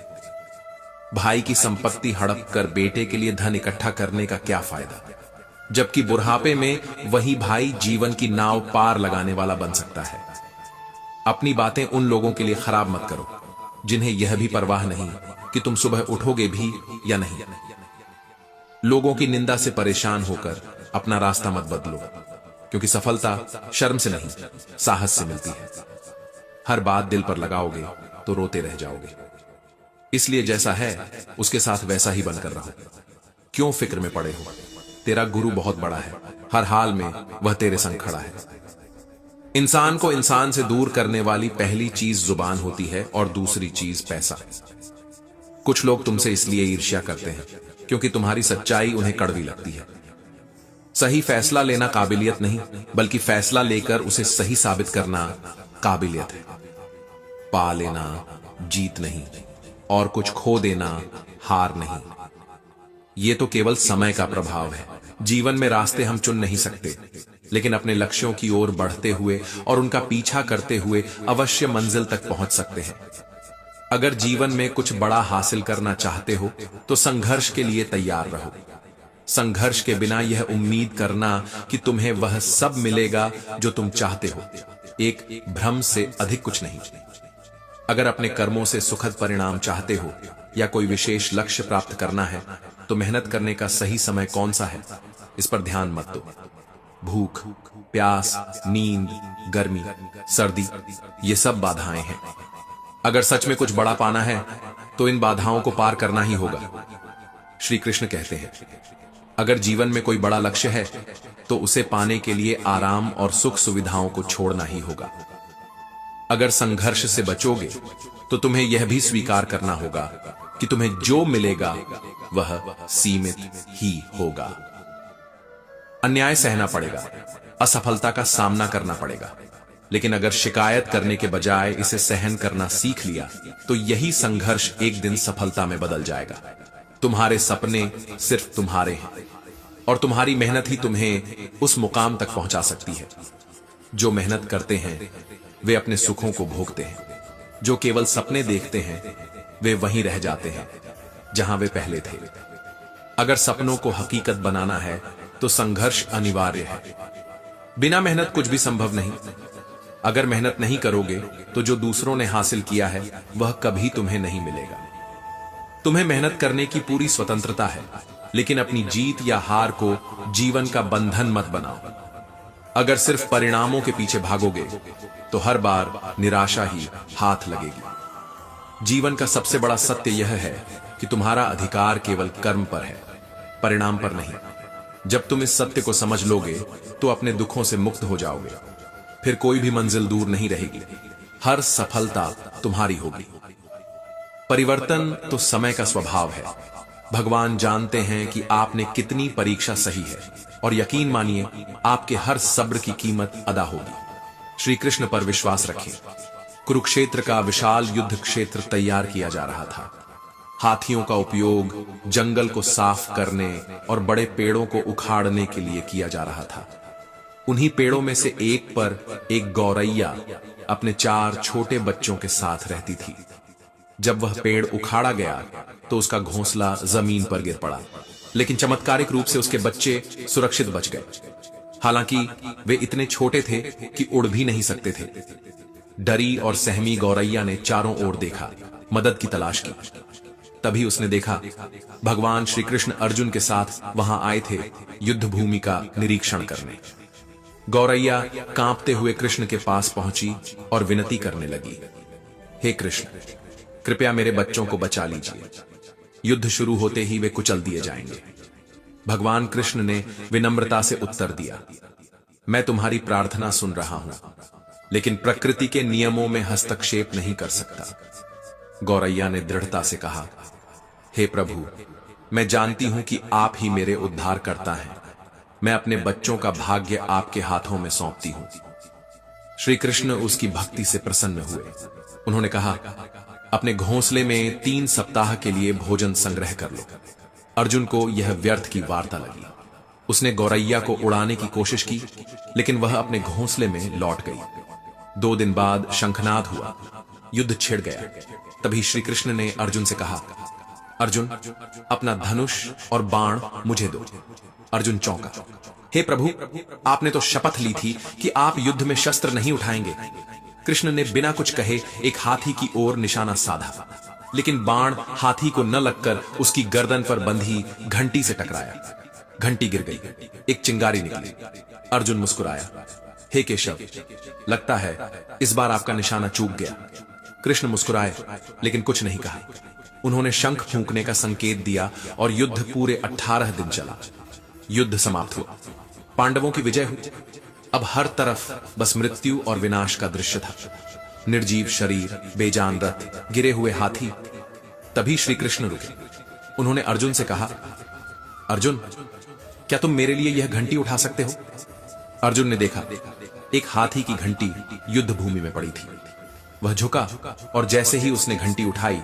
भाई की संपत्ति हड़प कर बेटे के लिए धन इकट्ठा करने का क्या फायदा, जबकि बुढ़ापे में वही भाई जीवन की नाव पार लगाने वाला बन सकता है। अपनी बातें उन लोगों के लिए खराब मत करो जिन्हें यह भी परवाह नहीं कि तुम सुबह उठोगे भी या नहीं। लोगों की निंदा से परेशान होकर अपना रास्ता मत बदलो, क्योंकि सफलता शर्म से नहीं, साहस से मिलती है। हर बात दिल पर लगाओगे तो रोते रह जाओगे। इसलिए जैसा है उसके साथ वैसा ही बनकर रहो। क्यों फिक्र में पड़े हो? तेरा गुरु बहुत बड़ा है, हर हाल में वह तेरे संग खड़ा है। इंसान को इंसान से दूर करने वाली पहली चीज जुबान होती है और दूसरी चीज पैसा। कुछ लोग तुमसे इसलिए ईर्ष्या करते हैं क्योंकि तुम्हारी सच्चाई उन्हें कड़वी लगती है। सही फैसला लेना काबिलियत नहीं, बल्कि फैसला लेकर उसे सही साबित करना काबिलियत है। पा लेना जीत नहीं, और कुछ खो देना हार नहीं। यह तो केवल समय का प्रभाव है। जीवन में रास्ते हम चुन नहीं सकते, लेकिन अपने लक्ष्यों की ओर बढ़ते हुए और उनका पीछा करते हुए अवश्य मंजिल तक पहुंच सकते हैं। अगर जीवन में कुछ बड़ा हासिल करना चाहते हो तो संघर्ष के लिए तैयार रहो। संघर्ष के बिना यह उम्मीद करना कि तुम्हें वह सब मिलेगा जो तुम चाहते हो, एक भ्रम से अधिक कुछ नहीं। अगर अपने कर्मों से सुखद परिणाम चाहते हो या कोई विशेष लक्ष्य प्राप्त करना है, तो मेहनत करने का सही समय कौन सा है, इस पर ध्यान मत दो। भूख, प्यास, नींद, गर्मी, सर्दी, ये सब बाधाएं हैं। अगर सच में कुछ बड़ा पाना है तो इन बाधाओं को पार करना ही होगा। श्री कृष्ण कहते हैं, अगर जीवन में कोई बड़ा लक्ष्य है तो उसे पाने के लिए आराम और सुख सुविधाओं को छोड़ना ही होगा। अगर संघर्ष से बचोगे तो तुम्हें यह भी स्वीकार करना होगा कि तुम्हें जो मिलेगा वह सीमित ही होगा। अन्याय सहना पड़ेगा, असफलता का सामना करना पड़ेगा, लेकिन अगर शिकायत करने के बजाय इसे सहन करना सीख लिया तो यही संघर्ष एक दिन सफलता में बदल जाएगा। तुम्हारे सपने सिर्फ तुम्हारे हैं और तुम्हारी मेहनत ही तुम्हें उस मुकाम तक पहुंचा सकती है। जो मेहनत करते हैं वे अपने सुखों को भोगते हैं, जो केवल सपने देखते हैं वे वहीं रह जाते हैं जहां वे पहले थे। अगर सपनों को हकीकत बनाना है तो संघर्ष अनिवार्य है। बिना मेहनत कुछ भी संभव नहीं। अगर मेहनत नहीं करोगे तो जो दूसरों ने हासिल किया है वह कभी तुम्हें नहीं मिलेगा। तुम्हें मेहनत करने की पूरी स्वतंत्रता है, लेकिन अपनी जीत या हार को जीवन का बंधन मत बनाओ। अगर सिर्फ परिणामों के पीछे भागोगे तो हर बार निराशा ही हाथ लगेगी। जीवन का सबसे बड़ा सत्य यह है कि तुम्हारा अधिकार केवल कर्म पर है, परिणाम पर नहीं। जब तुम इस सत्य को समझ लोगे तो अपने दुखों से मुक्त हो जाओगे। फिर कोई भी मंजिल दूर नहीं रहेगी, हर सफलता तुम्हारी होगी। परिवर्तन तो समय का स्वभाव है। भगवान जानते हैं कि आपने कितनी परीक्षा सही है, और यकीन मानिए आपके हर सब्र की कीमत अदा होगी। श्री कृष्ण पर विश्वास रखें। कुरुक्षेत्र का विशाल युद्ध क्षेत्र तैयार किया जा रहा था। हाथियों का उपयोग जंगल को साफ करने और बड़े पेड़ों को उखाड़ने के लिए किया जा रहा था। उन्हीं पेड़ों में से एक पर एक गौरैया अपने 4 छोटे बच्चों के साथ रहती थी। जब वह पेड़ उखाड़ा गया तो उसका घोंसला जमीन पर गिर पड़ा, लेकिन चमत्कारिक रूप से उसके बच्चे सुरक्षित बच गए। हालांकि वे इतने छोटे थे कि उड़ भी नहीं सकते थे। डरी और सहमी गौरैया ने चारों ओर देखा, मदद की तलाश की। तभी उसने देखा भगवान श्री कृष्ण अर्जुन के साथ वहां आए थे युद्ध भूमि का निरीक्षण करने। गौरैया कांपते हुए कृष्ण के पास पहुंची और विनती करने लगी, हे कृष्ण, कृपया मेरे बच्चों को बचा लीजिए। युद्ध शुरू होते ही वे कुचल दिए जाएंगे। भगवान कृष्ण ने विनम्रता से उत्तर दिया, मैं तुम्हारी प्रार्थना सुन रहा हूं, लेकिन प्रकृति के नियमों में हस्तक्षेप नहीं कर सकता। गौरैया ने दृढ़ता से कहा, हे प्रभु, मैं जानती हूं कि आप ही मेरे उद्धारकर्ता हैं। मैं अपने बच्चों का भाग्य आपके हाथों में सौंपती हूं। श्री कृष्ण उसकी भक्ति से प्रसन्न हुए। उन्होंने कहा, अपने घोंसले में 3 सप्ताह के लिए भोजन संग्रह कर लो। अर्जुन को यह व्यर्थ की वार्ता लगी। उसने गौरैया को उड़ाने की कोशिश की, लेकिन वह अपने घोंसले में लौट गई। 2 दिन बाद शंखनाद हुआ, युद्ध छिड़ गया। तभी श्री कृष्ण ने अर्जुन से कहा, अर्जुन, अपना धनुष और बाण मुझे दो। अर्जुन चौंका। हे प्रभु, आपने तो शपथ ली थी कि आप युद्ध में शस्त्र नहीं उठाएंगे। कृष्ण ने बिना कुछ कहे एक हाथी की ओर निशाना साधा, लेकिन बाण हाथी को न लगकर उसकी गर्दन पर बंधी घंटी से टकराया। घंटी गिर गई, एक चिंगारी निकली। अर्जुन मुस्कुराया। हे केशव, लगता है इस बार आपका निशाना चूक गया। कृष्ण मुस्कुराए, लेकिन कुछ नहीं कहा। उन्होंने शंख फूंकने का संकेत दिया और युद्ध पूरे 18 दिन चला। युद्ध समाप्त हुआ, पांडवों की विजय हुई। अब हर तरफ बस मृत्यु और विनाश का दृश्य था। निर्जीव शरीर, बेजान रथ, गिरे हुए हाथी। तभी श्री कृष्ण रुके। उन्होंने अर्जुन से कहा, अर्जुन, क्या तुम मेरे लिए यह घंटी उठा सकते हो? अर्जुन ने देखा, एक हाथी की घंटी युद्ध भूमि में पड़ी थी। वह झुका और जैसे ही उसने घंटी उठाई,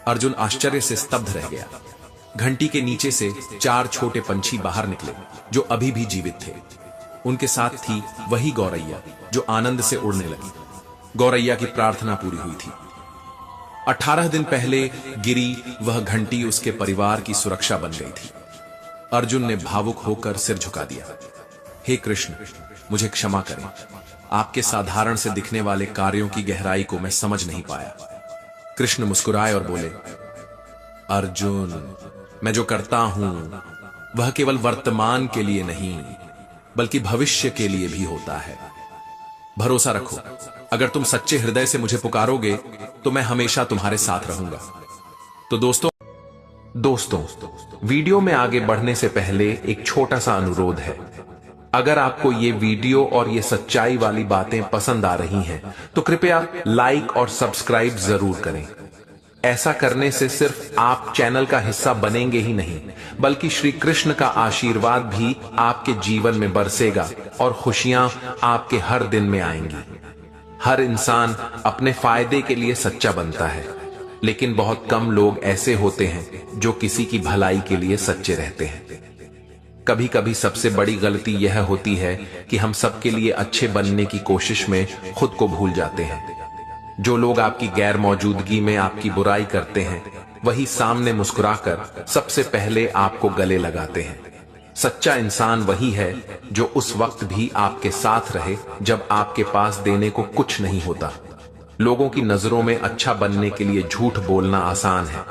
अर्जुन आश्चर्य से स्तब्ध रह गया। घंटी के नीचे से 4 छोटे पंछी बाहर निकले, जो अभी भी जीवित थे। उनके साथ थी वही गौरैया जो आनंद से उड़ने लगी। गौरैया की प्रार्थना पूरी हुई थी। 18 दिन पहले गिरी वह घंटी उसके परिवार की सुरक्षा बन गई थी। अर्जुन ने भावुक होकर सिर झुका दिया। हे कृष्ण, मुझे क्षमा करें। आपके साधारण से दिखने वाले कार्यों की गहराई को मैं समझ नहीं पाया। कृष्ण मुस्कुराए और बोले, अर्जुन, मैं जो करता हूं वह केवल वर्तमान के लिए नहीं, बल्कि भविष्य के लिए भी होता है। भरोसा रखो, अगर तुम सच्चे हृदय से मुझे पुकारोगे तो मैं हमेशा तुम्हारे साथ रहूंगा। तो दोस्तों, वीडियो में आगे बढ़ने से पहले एक छोटा सा अनुरोध है। अगर आपको ये वीडियो और ये सच्चाई वाली बातें पसंद आ रही हैं, तो कृपया लाइक और सब्सक्राइब जरूर करें। ऐसा करने से सिर्फ आप चैनल का हिस्सा बनेंगे ही नहीं, बल्कि श्री कृष्ण का आशीर्वाद भी आपके जीवन में बरसेगा और खुशियां आपके हर दिन में आएंगी। हर इंसान अपने फायदे के लिए सच्चा बनता है, लेकिन बहुत कम लोग ऐसे होते हैं जो किसी की भलाई के लिए सच्चे रहते हैं। कभी कभी सबसे बड़ी गलती यह होती है कि हम सबके लिए अच्छे बनने की कोशिश में खुद को भूल जाते हैं। जो लोग आपकी गैर मौजूदगी में आपकी बुराई करते हैं, वही सामने मुस्कुराकर सबसे पहले आपको गले लगाते हैं। सच्चा इंसान वही है जो उस वक्त भी आपके साथ रहे जब आपके पास देने को कुछ नहीं होता। लोगों की नजरों में अच्छा बनने के लिए झूठ बोलना आसान है,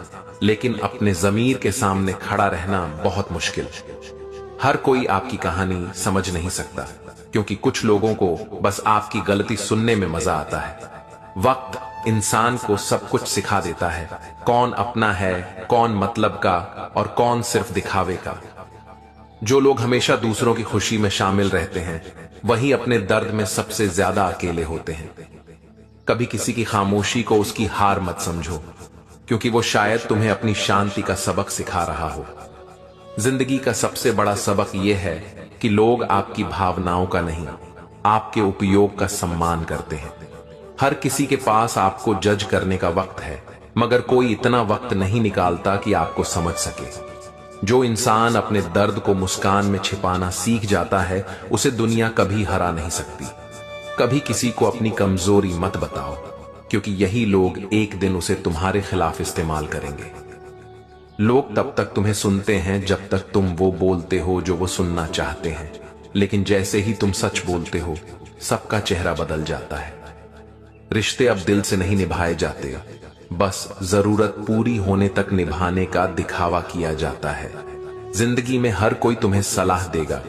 लेकिन अपने ज़मीर के सामने खड़ा रहना बहुत मुश्किल। हर कोई आपकी कहानी समझ नहीं सकता, क्योंकि कुछ लोगों को बस आपकी गलती सुनने में मजा आता है। वक्त इंसान को सब कुछ सिखा देता है, कौन अपना है, कौन मतलब का और कौन सिर्फ दिखावे का। जो लोग हमेशा दूसरों की खुशी में शामिल रहते हैं, वही अपने दर्द में सबसे ज्यादा अकेले होते हैं। कभी किसी की खामोशी को उसकी हार मत समझो, क्योंकि वो शायद तुम्हें अपनी शांति का सबक सिखा रहा हो। जिंदगी का सबसे बड़ा सबक यह है कि लोग आपकी भावनाओं का नहीं, आपके उपयोग का सम्मान करते हैं। हर किसी के पास आपको जज करने का वक्त है, मगर कोई इतना वक्त नहीं निकालता कि आपको समझ सके। जो इंसान अपने दर्द को मुस्कान में छिपाना सीख जाता है, उसे दुनिया कभी हरा नहीं सकती। कभी किसी को अपनी कमजोरी मत बताओ, क्योंकि यही लोग एक दिन उसे तुम्हारे खिलाफ इस्तेमाल करेंगे। लोग तब तक तुम्हें सुनते हैं जब तक तुम वो बोलते हो जो वो सुनना चाहते हैं, लेकिन जैसे ही तुम सच बोलते हो, सबका चेहरा बदल जाता है। रिश्ते अब दिल से नहीं निभाए जाते, बस जरूरत पूरी होने तक निभाने का दिखावा किया जाता है। जिंदगी में हर कोई तुम्हें सलाह देगा,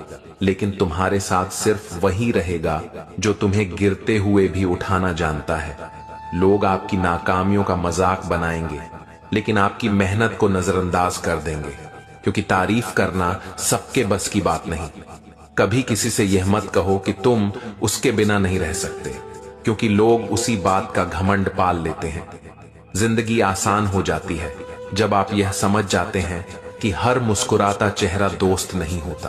लेकिन तुम्हारे साथ सिर्फ वही रहेगा जो तुम्हें गिरते हुए भी उठाना जानता है। लोग आपकी नाकामियों का मजाक बनाएंगे, लेकिन आपकी मेहनत को नजरअंदाज कर देंगे, क्योंकि तारीफ करना सबके बस की बात नहीं। कभी किसी से यह मत कहो कि तुम उसके बिना नहीं रह सकते, क्योंकि लोग उसी बात का घमंड पाल लेते हैं। जिंदगी आसान हो जाती है जब आप यह समझ जाते हैं कि हर मुस्कुराता चेहरा दोस्त नहीं होता।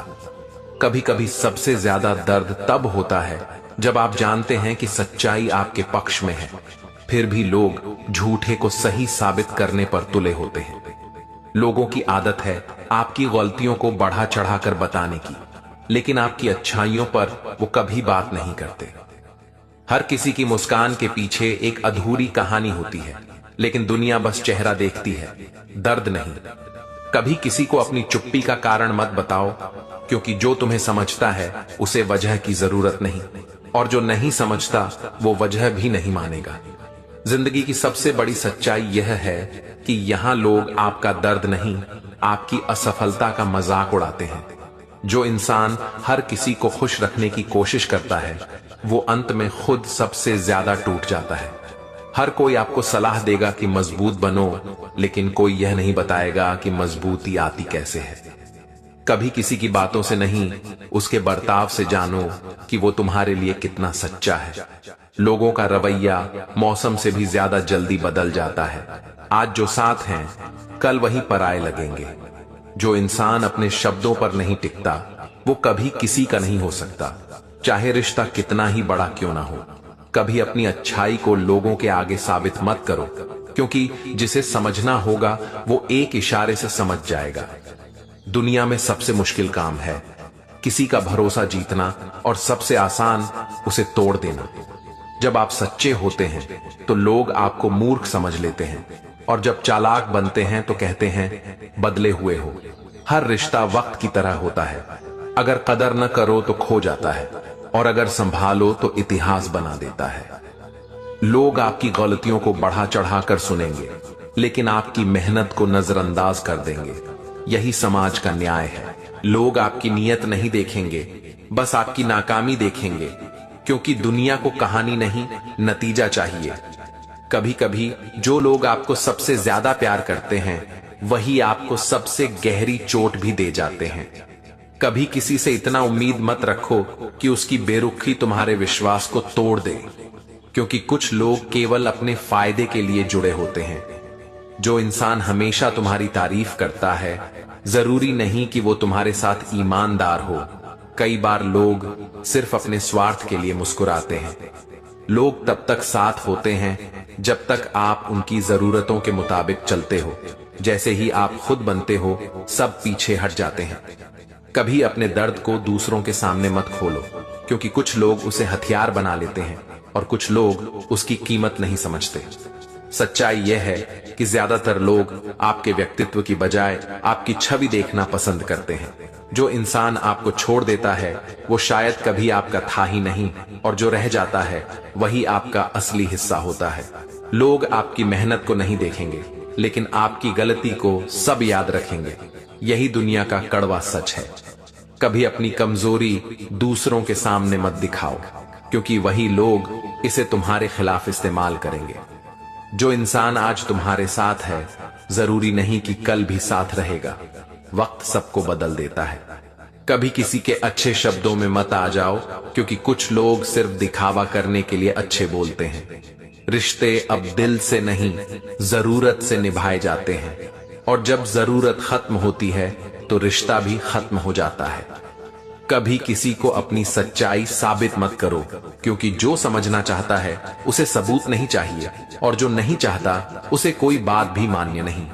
कभी कभी सबसे ज्यादा दर्द तब होता है जब आप जानते हैं कि सच्चाई आपके पक्ष में है, फिर भी लोग झूठे को सही साबित करने पर तुले होते हैं। लोगों की आदत है आपकी गलतियों को बढ़ा चढ़ाकर बताने की, लेकिन आपकी अच्छाइयों पर वो कभी बात नहीं करते। हर किसी की मुस्कान के पीछे एक अधूरी कहानी होती है, लेकिन दुनिया बस चेहरा देखती है, दर्द नहीं। कभी किसी को अपनी चुप्पी का कारण मत बताओ, क्योंकि जो तुम्हें समझता है उसे वजह की जरूरत नहीं, और जो नहीं समझता वो वजह भी नहीं मानेगा। जिंदगी की सबसे बड़ी सच्चाई यह है कि यहां लोग आपका दर्द नहीं, आपकी असफलता का मजाक उड़ाते हैं। जो इंसान हर किसी को खुश रखने की कोशिश करता है, वो अंत में खुद सबसे ज्यादा टूट जाता है। हर कोई आपको सलाह देगा कि मजबूत बनो, लेकिन कोई यह नहीं बताएगा कि मजबूती आती कैसे है। कभी किसी की बातों से नहीं, उसके बर्ताव से जानो कि वो तुम्हारे लिए कितना सच्चा है। लोगों का रवैया मौसम से भी ज्यादा जल्दी बदल जाता है। आज जो साथ हैं, कल वही पराये लगेंगे। जो इंसान अपने शब्दों पर नहीं टिकता, वो कभी किसी का नहीं हो सकता, चाहे रिश्ता कितना ही बड़ा क्यों ना हो। कभी अपनी अच्छाई को लोगों के आगे साबित मत करो, क्योंकि जिसे समझना होगा वो एक इशारे से समझ जाएगा। दुनिया में सबसे मुश्किल काम है किसी का भरोसा जीतना, और सबसे आसान उसे तोड़ देना। जब आप सच्चे होते हैं तो लोग आपको मूर्ख समझ लेते हैं, और जब चालाक बनते हैं तो कहते हैं बदले हुए हो। हर रिश्ता वक्त की तरह होता है, अगर कदर न करो तो खो जाता है, और अगर संभालो तो इतिहास बना देता है। लोग आपकी गलतियों को बढ़ा चढ़ाकर सुनेंगे, लेकिन आपकी मेहनत को नजरअंदाज कर देंगे। यही समाज का न्याय है। लोग आपकी नीयत नहीं देखेंगे, बस आपकी नाकामी देखेंगे, क्योंकि दुनिया को कहानी नहीं, नतीजा चाहिए। कभी कभी जो लोग आपको सबसे ज्यादा प्यार करते हैं, वही आपको सबसे गहरी चोट भी दे जाते हैं। कभी किसी से इतना उम्मीद मत रखो कि उसकी बेरुखी तुम्हारे विश्वास को तोड़ दे, क्योंकि कुछ लोग केवल अपने फायदे के लिए जुड़े होते हैं। जो इंसान हमेशा तुम्हारी तारीफ करता है, जरूरी नहीं कि वो तुम्हारे साथ ईमानदार हो। कई बार लोग सिर्फ अपने स्वार्थ के लिए मुस्कुराते हैं। लोग तब तक साथ होते हैं जब तक आप उनकी जरूरतों के मुताबिक चलते हो। जैसे ही आप खुद बनते हो, सब पीछे हट जाते हैं। कभी अपने दर्द को दूसरों के सामने मत खोलो, क्योंकि कुछ लोग उसे हथियार बना लेते हैं और कुछ लोग उसकी कीमत नहीं समझते। सच्चाई यह है कि ज्यादातर लोग आपके व्यक्तित्व की बजाय आपकी छवि देखना पसंद करते हैं। जो इंसान आपको छोड़ देता है वो शायद कभी आपका था ही नहीं, और जो रह जाता है वही आपका असली हिस्सा होता है। लोग आपकी मेहनत को नहीं देखेंगे, लेकिन आपकी गलती को सब याद रखेंगे। यही दुनिया का कड़वा सच है। कभी अपनी कमजोरी दूसरों के सामने मत दिखाओ, क्योंकि वही लोग इसे तुम्हारे खिलाफ इस्तेमाल करेंगे। जो इंसान आज तुम्हारे साथ है, जरूरी नहीं कि कल भी साथ रहेगा। वक्त सबको बदल देता है। कभी किसी के अच्छे शब्दों में मत आ जाओ, क्योंकि कुछ लोग सिर्फ दिखावा करने के लिए अच्छे बोलते हैं। रिश्ते अब दिल से नहीं, जरूरत से निभाए जाते हैं, और जब जरूरत खत्म होती है तो रिश्ता भी खत्म हो जाता है। कभी किसी को अपनी सच्चाई साबित मत करो, क्योंकि जो समझना चाहता है उसे सबूत नहीं चाहिए, और जो नहीं चाहता उसे कोई बात भी मान्य नहीं।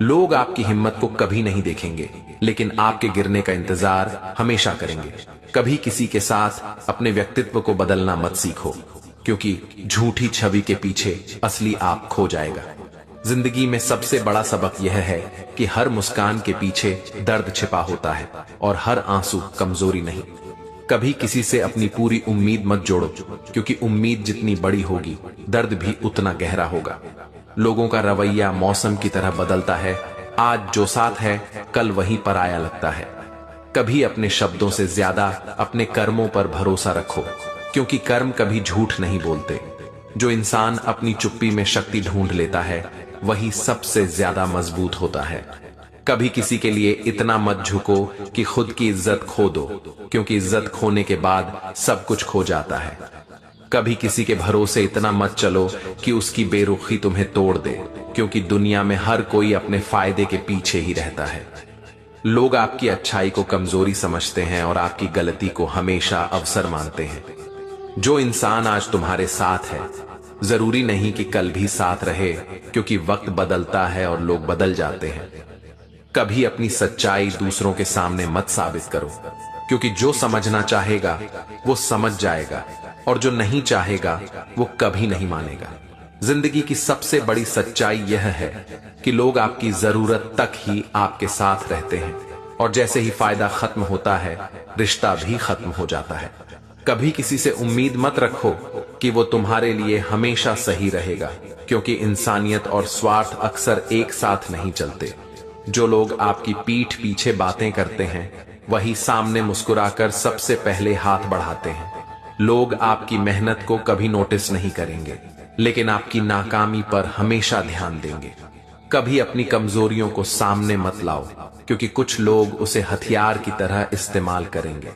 लोग आपकी हिम्मत को कभी नहीं देखेंगे, लेकिन आपके गिरने का इंतजार हमेशा करेंगे। कभी किसी के साथ अपने व्यक्तित्व को बदलना मत सीखो, क्योंकि झूठी छवि के पीछे असली आप खो जाएगा। जिंदगी में सबसे बड़ा सबक यह है कि हर मुस्कान के पीछे दर्द छिपा होता है, और हर आंसू कमजोरी नहीं। कभी किसी से अपनी पूरी उम्मीद मत जोड़ो, क्योंकि उम्मीद जितनी बड़ी होगी, दर्द भी उतना गहरा होगा। लोगों का रवैया मौसम की तरह बदलता है। आज जो साथ है, कल वही पराया लगता है। कभी अपने शब्दों से ज्यादा अपने कर्मों पर भरोसा रखो, क्योंकि कर्म कभी झूठ नहीं बोलते। जो इंसान अपनी चुप्पी में शक्ति ढूंढ लेता है, वही सबसे ज्यादा मजबूत होता है। कभी किसी के लिए इतना मत झुको कि खुद की इज्जत खो दो, क्योंकि इज्जत खोने के बाद सब कुछ खो जाता है। कभी किसी के भरोसे इतना मत चलो कि उसकी बेरुखी तुम्हें तोड़ दे, क्योंकि दुनिया में हर कोई अपने फायदे के पीछे ही रहता है। लोग आपकी अच्छाई को कमजोरी समझते हैं और आपकी गलती को हमेशा अवसर मानते हैं। जो इंसान आज तुम्हारे साथ है, जरूरी नहीं कि कल भी साथ रहे, क्योंकि वक्त बदलता है और लोग बदल जाते हैं। कभी अपनी सच्चाई दूसरों के सामने मत साबित करो, क्योंकि जो समझना चाहेगा वो समझ जाएगा, और जो नहीं चाहेगा वो कभी नहीं मानेगा। जिंदगी की सबसे बड़ी सच्चाई यह है कि लोग आपकी जरूरत तक ही आपके साथ रहते हैं, और जैसे ही फायदा खत्म होता है रिश्ता भी खत्म हो जाता है। कभी किसी से उम्मीद मत रखो कि वो तुम्हारे लिए हमेशा सही रहेगा, क्योंकि इंसानियत और स्वार्थ अक्सर एक साथ नहीं चलते। जो लोग आपकी पीठ पीछे बातें करते हैं वही सामने मुस्कुराकर सबसे पहले हाथ बढ़ाते हैं। लोग आपकी मेहनत को कभी नोटिस नहीं करेंगे, लेकिन आपकी नाकामी पर हमेशा ध्यान देंगे। कभी अपनी कमजोरियों को सामने मत लाओ, क्योंकि कुछ लोग उसे हथियार की तरह इस्तेमाल करेंगे।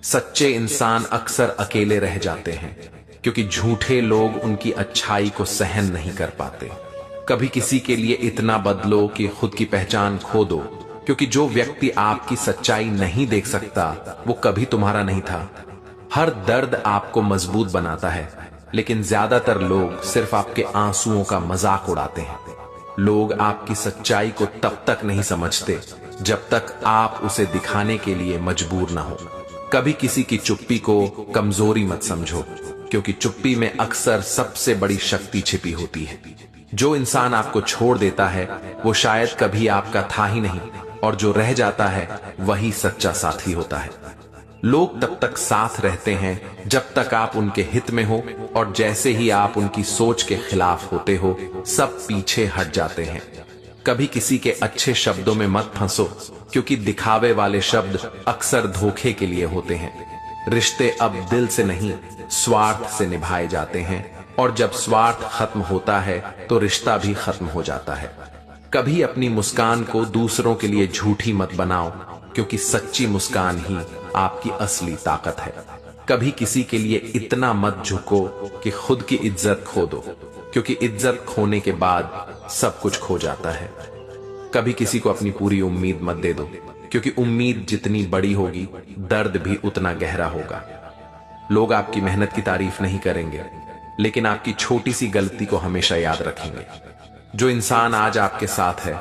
सच्चे इंसान अक्सर अकेले रह जाते हैं, क्योंकि झूठे लोग उनकी अच्छाई को सहन नहीं कर पाते। कभी किसी के लिए इतना बदलो कि खुद की पहचान खो दो, क्योंकि जो व्यक्ति आपकी सच्चाई नहीं देख सकता वो कभी तुम्हारा नहीं था। हर दर्द आपको मजबूत बनाता है, लेकिन ज्यादातर लोग सिर्फ आपके आंसुओं का मजाक उड़ाते हैं। लोग आपकी सच्चाई को तब तक नहीं समझते जब तक आप उसे दिखाने के लिए मजबूर ना हो। कभी किसी की चुप्पी को कमजोरी मत समझो, क्योंकि चुप्पी में अक्सर सबसे बड़ी शक्ति छिपी होती है। जो इंसान आपको छोड़ देता है वो शायद कभी आपका था ही नहीं, और जो रह जाता है वही सच्चा साथी होता है। लोग तब तक साथ रहते हैं जब तक आप उनके हित में हो, और जैसे ही आप उनकी सोच के खिलाफ होते हो सब पीछे हट जाते हैं। कभी किसी के अच्छे शब्दों में मत फंसो, क्योंकि दिखावे वाले शब्द अक्सर धोखे के लिए होते हैं। रिश्ते अब दिल से नहीं स्वार्थ से निभाए जाते हैं, और जब स्वार्थ खत्म होता है तो रिश्ता भी खत्म हो जाता है। कभी अपनी मुस्कान को दूसरों के लिए झूठी मत बनाओ, क्योंकि सच्ची मुस्कान ही आपकी असली ताकत है। कभी किसी के लिए इतना मत झुको कि खुद की इज्जत खो दो, क्योंकि इज्जत खोने के बाद सब कुछ खो जाता है। कभी किसी को अपनी पूरी उम्मीद मत दे दो, क्योंकि उम्मीद जितनी बड़ी होगी दर्द भी उतना गहरा होगा। लोग आपकी मेहनत की तारीफ नहीं करेंगे, लेकिन आपकी छोटी सी गलती को हमेशा याद रखेंगे। जो इंसान आज आपके साथ है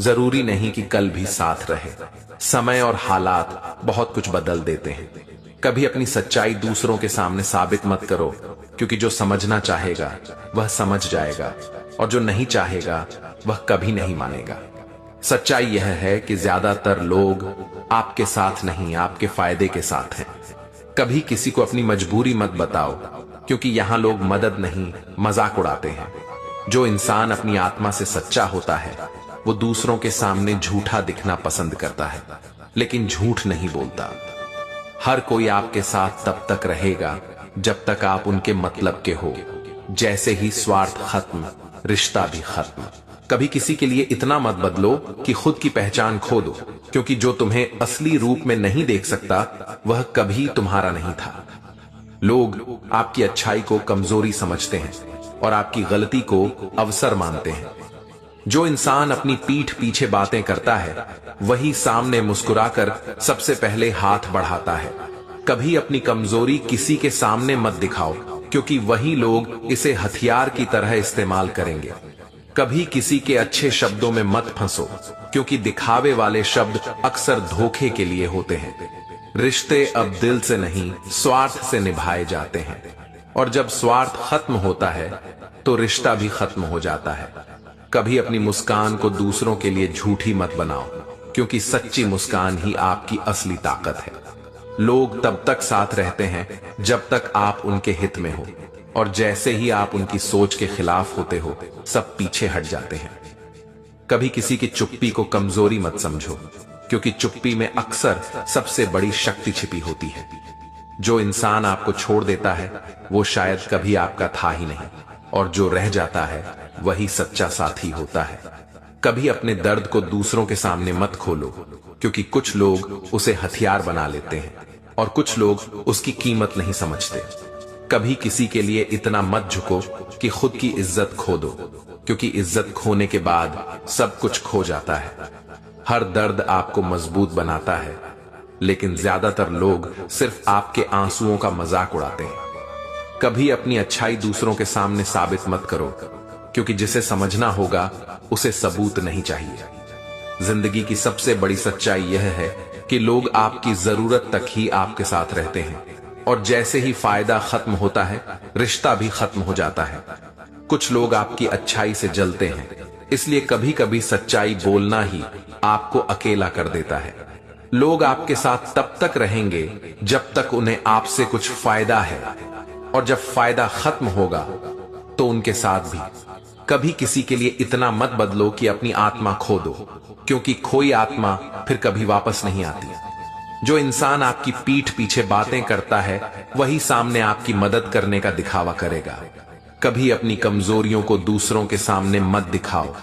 जरूरी नहीं कि कल भी साथ रहे। समय और हालात बहुत कुछ बदल देते हैं। कभी अपनी सच्चाई दूसरों के सामने साबित मत करो, क्योंकि जो समझना चाहेगा वह समझ जाएगा, और जो नहीं चाहेगा वह कभी नहीं मानेगा। सच्चाई यह है कि ज्यादातर लोग आपके साथ नहीं आपके फायदे के साथ हैं। कभी किसी को अपनी मजबूरी मत बताओ, क्योंकि यहां लोग मदद नहीं मजाक उड़ाते हैं। जो इंसान अपनी आत्मा से सच्चा होता है वो दूसरों के सामने झूठा दिखना पसंद करता है, लेकिन झूठ नहीं बोलता। हर कोई आपके साथ तब तक रहेगा जब तक आप उनके मतलब के हो। जैसे ही स्वार्थ खत्म रिश्ता भी खत्म। कभी किसी के लिए इतना मत बदलो कि खुद की पहचान खो दो, क्योंकि जो तुम्हें असली रूप में नहीं देख सकता वह कभी तुम्हारा नहीं था। लोग आपकी अच्छाई को कमजोरी समझते हैं और आपकी गलती को अवसर मानते हैं। जो इंसान अपनी पीठ पीछे बातें करता है वही सामने मुस्कुराकर सबसे पहले हाथ बढ़ाता है। कभी अपनी कमजोरी किसी के सामने मत दिखाओ, क्योंकि वही लोग इसे हथियार की तरह इस्तेमाल करेंगे। कभी किसी के अच्छे शब्दों में मत फंसो, क्योंकि दिखावे वाले शब्द अक्सर धोखे के लिए होते हैं। रिश्ते अब दिल से नहीं स्वार्थ से निभाए जाते हैं, और जब स्वार्थ खत्म होता है तो रिश्ता भी खत्म हो जाता है। कभी अपनी मुस्कान को दूसरों के लिए झूठी मत बनाओ, क्योंकि सच्ची मुस्कान ही आपकी असली ताकत है। लोग तब तक साथ रहते हैं जब तक आप उनके हित में हो, और जैसे ही आप उनकी सोच के खिलाफ होते हो सब पीछे हट जाते हैं। कभी किसी की चुप्पी को कमजोरी मत समझो, क्योंकि चुप्पी में अक्सर सबसे बड़ी शक्ति छिपी होती है। जो इंसान आपको छोड़ देता है वो शायद कभी आपका था ही नहीं, और जो रह जाता है वही सच्चा साथी होता है। कभी अपने दर्द को दूसरों के सामने मत खोलो, क्योंकि कुछ लोग उसे हथियार बना लेते हैं और कुछ लोग उसकी कीमत नहीं समझते। कभी किसी के लिए इतना मत झुको कि खुद की इज्जत खो दो, क्योंकि इज्जत खोने के बाद सब कुछ खो जाता है। हर दर्द आपको मजबूत बनाता है, लेकिन ज्यादातर लोग सिर्फ आपके आंसुओं का मजाक उड़ाते हैं। कभी अपनी अच्छाई दूसरों के सामने साबित मत करो, क्योंकि जिसे समझना होगा उसे सबूत नहीं चाहिए। जिंदगी की सबसे बड़ी सच्चाई यह है कि लोग आपकी जरूरत तक ही आपके साथ रहते हैं, और जैसे ही फायदा खत्म होता है रिश्ता भी खत्म हो जाता है। कुछ लोग आपकी अच्छाई से जलते हैं, इसलिए कभी कभी सच्चाई बोलना ही आपको अकेला कर देता है। लोग आपके साथ तब तक रहेंगे जब तक उन्हें आपसे कुछ फायदा है, और जब फायदा खत्म होगा तो उनके साथ भी। कभी किसी के लिए इतना मत बदलो कि अपनी आत्मा खो दो, क्योंकि खोई आत्मा फिर कभी वापस नहीं आती। जो इंसान आपकी पीठ पीछे बातें करता है वही सामने आपकी मदद करने का दिखावा करेगा। कभी अपनी कमजोरियों को दूसरों के सामने मत दिखाओ,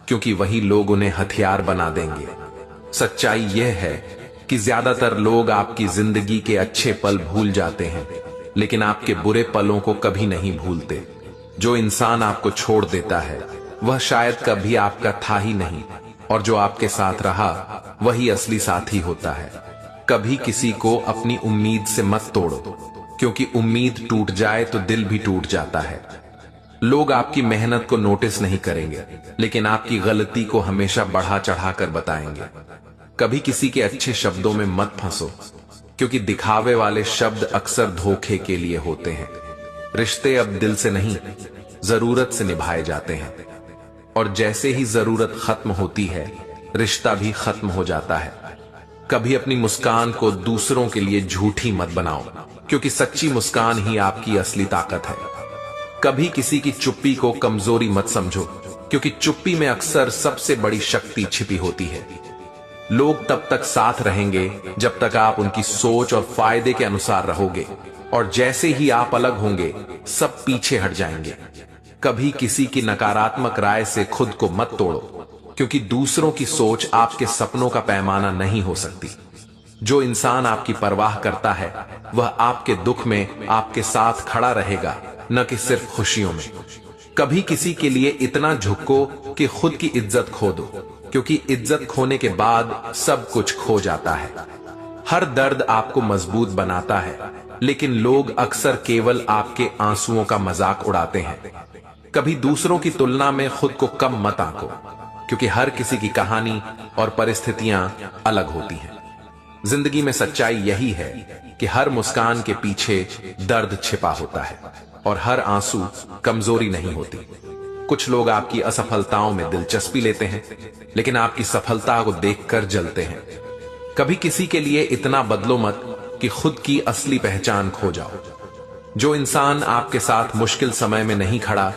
क्योंकि वही लोग उन्हें हथियार बना देंगे। सच्चाई यह है कि ज्यादातर लोग आपकी जिंदगी के अच्छे पल भूल जाते हैं, लेकिन आपके बुरे पलों को कभी नहीं भूलते। जो इंसान आपको छोड़ देता है वह शायद कभी आपका था ही नहीं, और जो आपके साथ रहा वही असली साथी होता है। कभी किसी को अपनी उम्मीद से मत तोड़ो, क्योंकि उम्मीद टूट जाए तो दिल भी टूट जाता है। लोग आपकी मेहनत को नोटिस नहीं करेंगे, लेकिन आपकी गलती को हमेशा बढ़ा चढ़ा कर बताएंगे। कभी किसी के अच्छे शब्दों में मत फंसो, क्योंकि दिखावे वाले शब्द अक्सर धोखे के लिए होते हैं। रिश्ते अब दिल से नहीं, जरूरत से निभाए जाते हैं, और जैसे ही जरूरत खत्म होती है रिश्ता भी खत्म हो जाता है। कभी अपनी मुस्कान को दूसरों के लिए झूठी मत बनाओ, क्योंकि सच्ची मुस्कान ही आपकी असली ताकत है। कभी किसी की चुप्पी को कमजोरी मत समझो, क्योंकि चुप्पी में अक्सर सबसे बड़ी शक्ति छिपी होती है। लोग तब तक साथ रहेंगे जब तक आप उनकी सोच और फायदे के अनुसार रहोगे, और जैसे ही आप अलग होंगे सब पीछे हट जाएंगे। कभी किसी की नकारात्मक राय से खुद को मत तोड़ो, क्योंकि दूसरों की सोच आपके सपनों का पैमाना नहीं हो सकती। जो इंसान आपकी परवाह करता है वह आपके दुख में आपके साथ खड़ा रहेगा, न कि सिर्फ खुशियों में। कभी किसी के लिए इतना झुको कि खुद की इज्जत खो दो, क्योंकि इज्जत खोने के बाद सब कुछ खो जाता है। हर दर्द आपको मजबूत बनाता है, लेकिन लोग अक्सर केवल आपके आंसुओं का मजाक उड़ाते हैं। कभी दूसरों की तुलना में खुद को कम मत आंको, क्योंकि हर किसी की कहानी और परिस्थितियां अलग होती हैं। जिंदगी में सच्चाई यही है कि हर मुस्कान के पीछे दर्द छिपा होता है, और हर आंसू कमजोरी नहीं होती। कुछ लोग आपकी असफलताओं में दिलचस्पी लेते हैं, लेकिन आपकी सफलता को देखकर जलते हैं। कभी किसी के लिए इतना बदलो मत कि खुद की असली पहचान खो जाओ। जो इंसान आपके साथ मुश्किल समय में नहीं खड़ा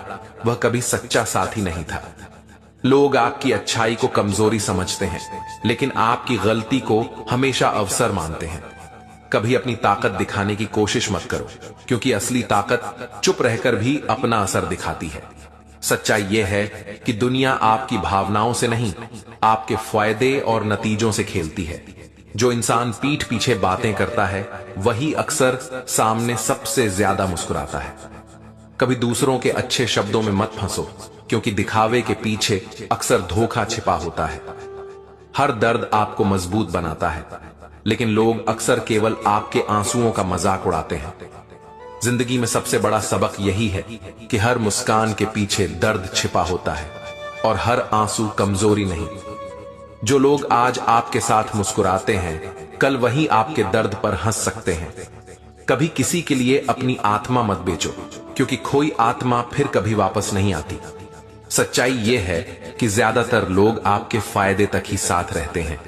वह कभी सच्चा साथी नहीं था। लोग आपकी अच्छाई को कमजोरी समझते हैं, लेकिन आपकी गलती को हमेशा अवसर मानते हैं। कभी अपनी ताकत दिखाने की कोशिश मत करो, क्योंकि असली ताकत चुप रहकर भी अपना असर दिखाती है। सच्चाई यह है कि दुनिया आपकी भावनाओं से नहीं, आपके फायदे और नतीजों से खेलती है। जो इंसान पीठ पीछे बातें करता है वही अक्सर सामने सबसे ज्यादा मुस्कुराता है। कभी दूसरों के अच्छे शब्दों में मत फंसो, क्योंकि दिखावे के पीछे अक्सर धोखा छिपा होता है। हर दर्द आपको मजबूत बनाता है, लेकिन लोग अक्सर केवल आपके आंसुओं का मजाक उड़ाते हैं। जिंदगी में सबसे बड़ा सबक यही है कि हर मुस्कान के पीछे दर्द छिपा होता है, और हर आंसू कमजोरी नहीं। जो लोग आज आपके साथ मुस्कुराते हैं कल वही आपके दर्द पर हंस सकते हैं। कभी किसी के लिए अपनी आत्मा मत बेचो, क्योंकि खोई आत्मा फिर कभी वापस नहीं आती। सच्चाई यह है कि ज्यादातर लोग आपके फायदे तक ही साथ रहते हैं,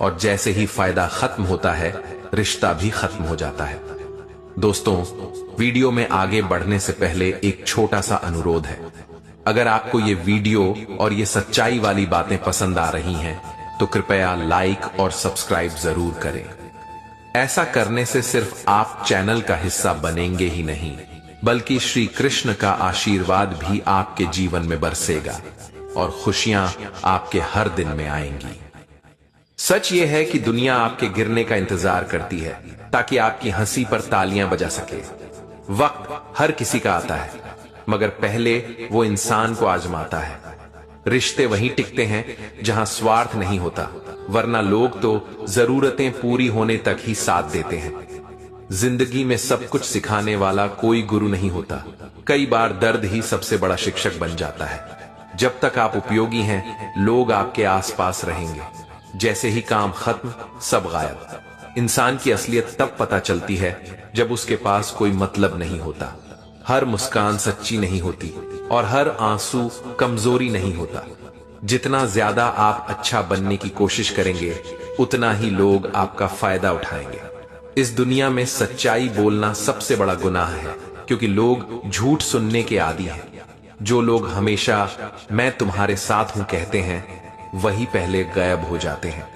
और जैसे ही फायदा खत्म होता है रिश्ता भी खत्म हो जाता है। दोस्तों, वीडियो में आगे बढ़ने से पहले एक छोटा सा अनुरोध है। अगर आपको ये वीडियो और ये सच्चाई वाली बातें पसंद आ रही हैं तो कृपया लाइक और सब्सक्राइब जरूर करें। ऐसा करने से सिर्फ आप चैनल का हिस्सा बनेंगे ही नहीं, बल्कि श्री कृष्ण का आशीर्वाद भी आपके जीवन में बरसेगा, और खुशियां आपके हर दिन में आएंगी। सच ये है कि दुनिया आपके गिरने का इंतजार करती है, ताकि आपकी हंसी पर तालियां बजा सके। वक्त हर किसी का आता है, मगर पहले वो इंसान को आजमाता है। रिश्ते वहीं टिकते हैं जहां स्वार्थ नहीं होता, वरना लोग तो जरूरतें पूरी होने तक ही साथ देते हैं। जिंदगी में सब कुछ सिखाने वाला कोई गुरु नहीं होता। कई बार दर्द ही सबसे बड़ा शिक्षक बन जाता है। जब तक आप उपयोगी हैं, लोग आपके आसपास रहेंगे। जैसे ही काम खत्म, सब गायब। इंसान की असलियत तब पता चलती है जब उसके पास कोई मतलब नहीं होता। हर मुस्कान सच्ची नहीं होती और हर आंसू कमजोरी नहीं होता। जितना ज्यादा आप अच्छा बनने की कोशिश करेंगे, उतना ही लोग आपका फायदा उठाएंगे। इस दुनिया में सच्चाई बोलना सबसे बड़ा गुनाह है, क्योंकि लोग झूठ सुनने के आदी हैं। जो लोग हमेशा मैं तुम्हारे साथ हूं कहते हैं, वही पहले गायब हो जाते हैं।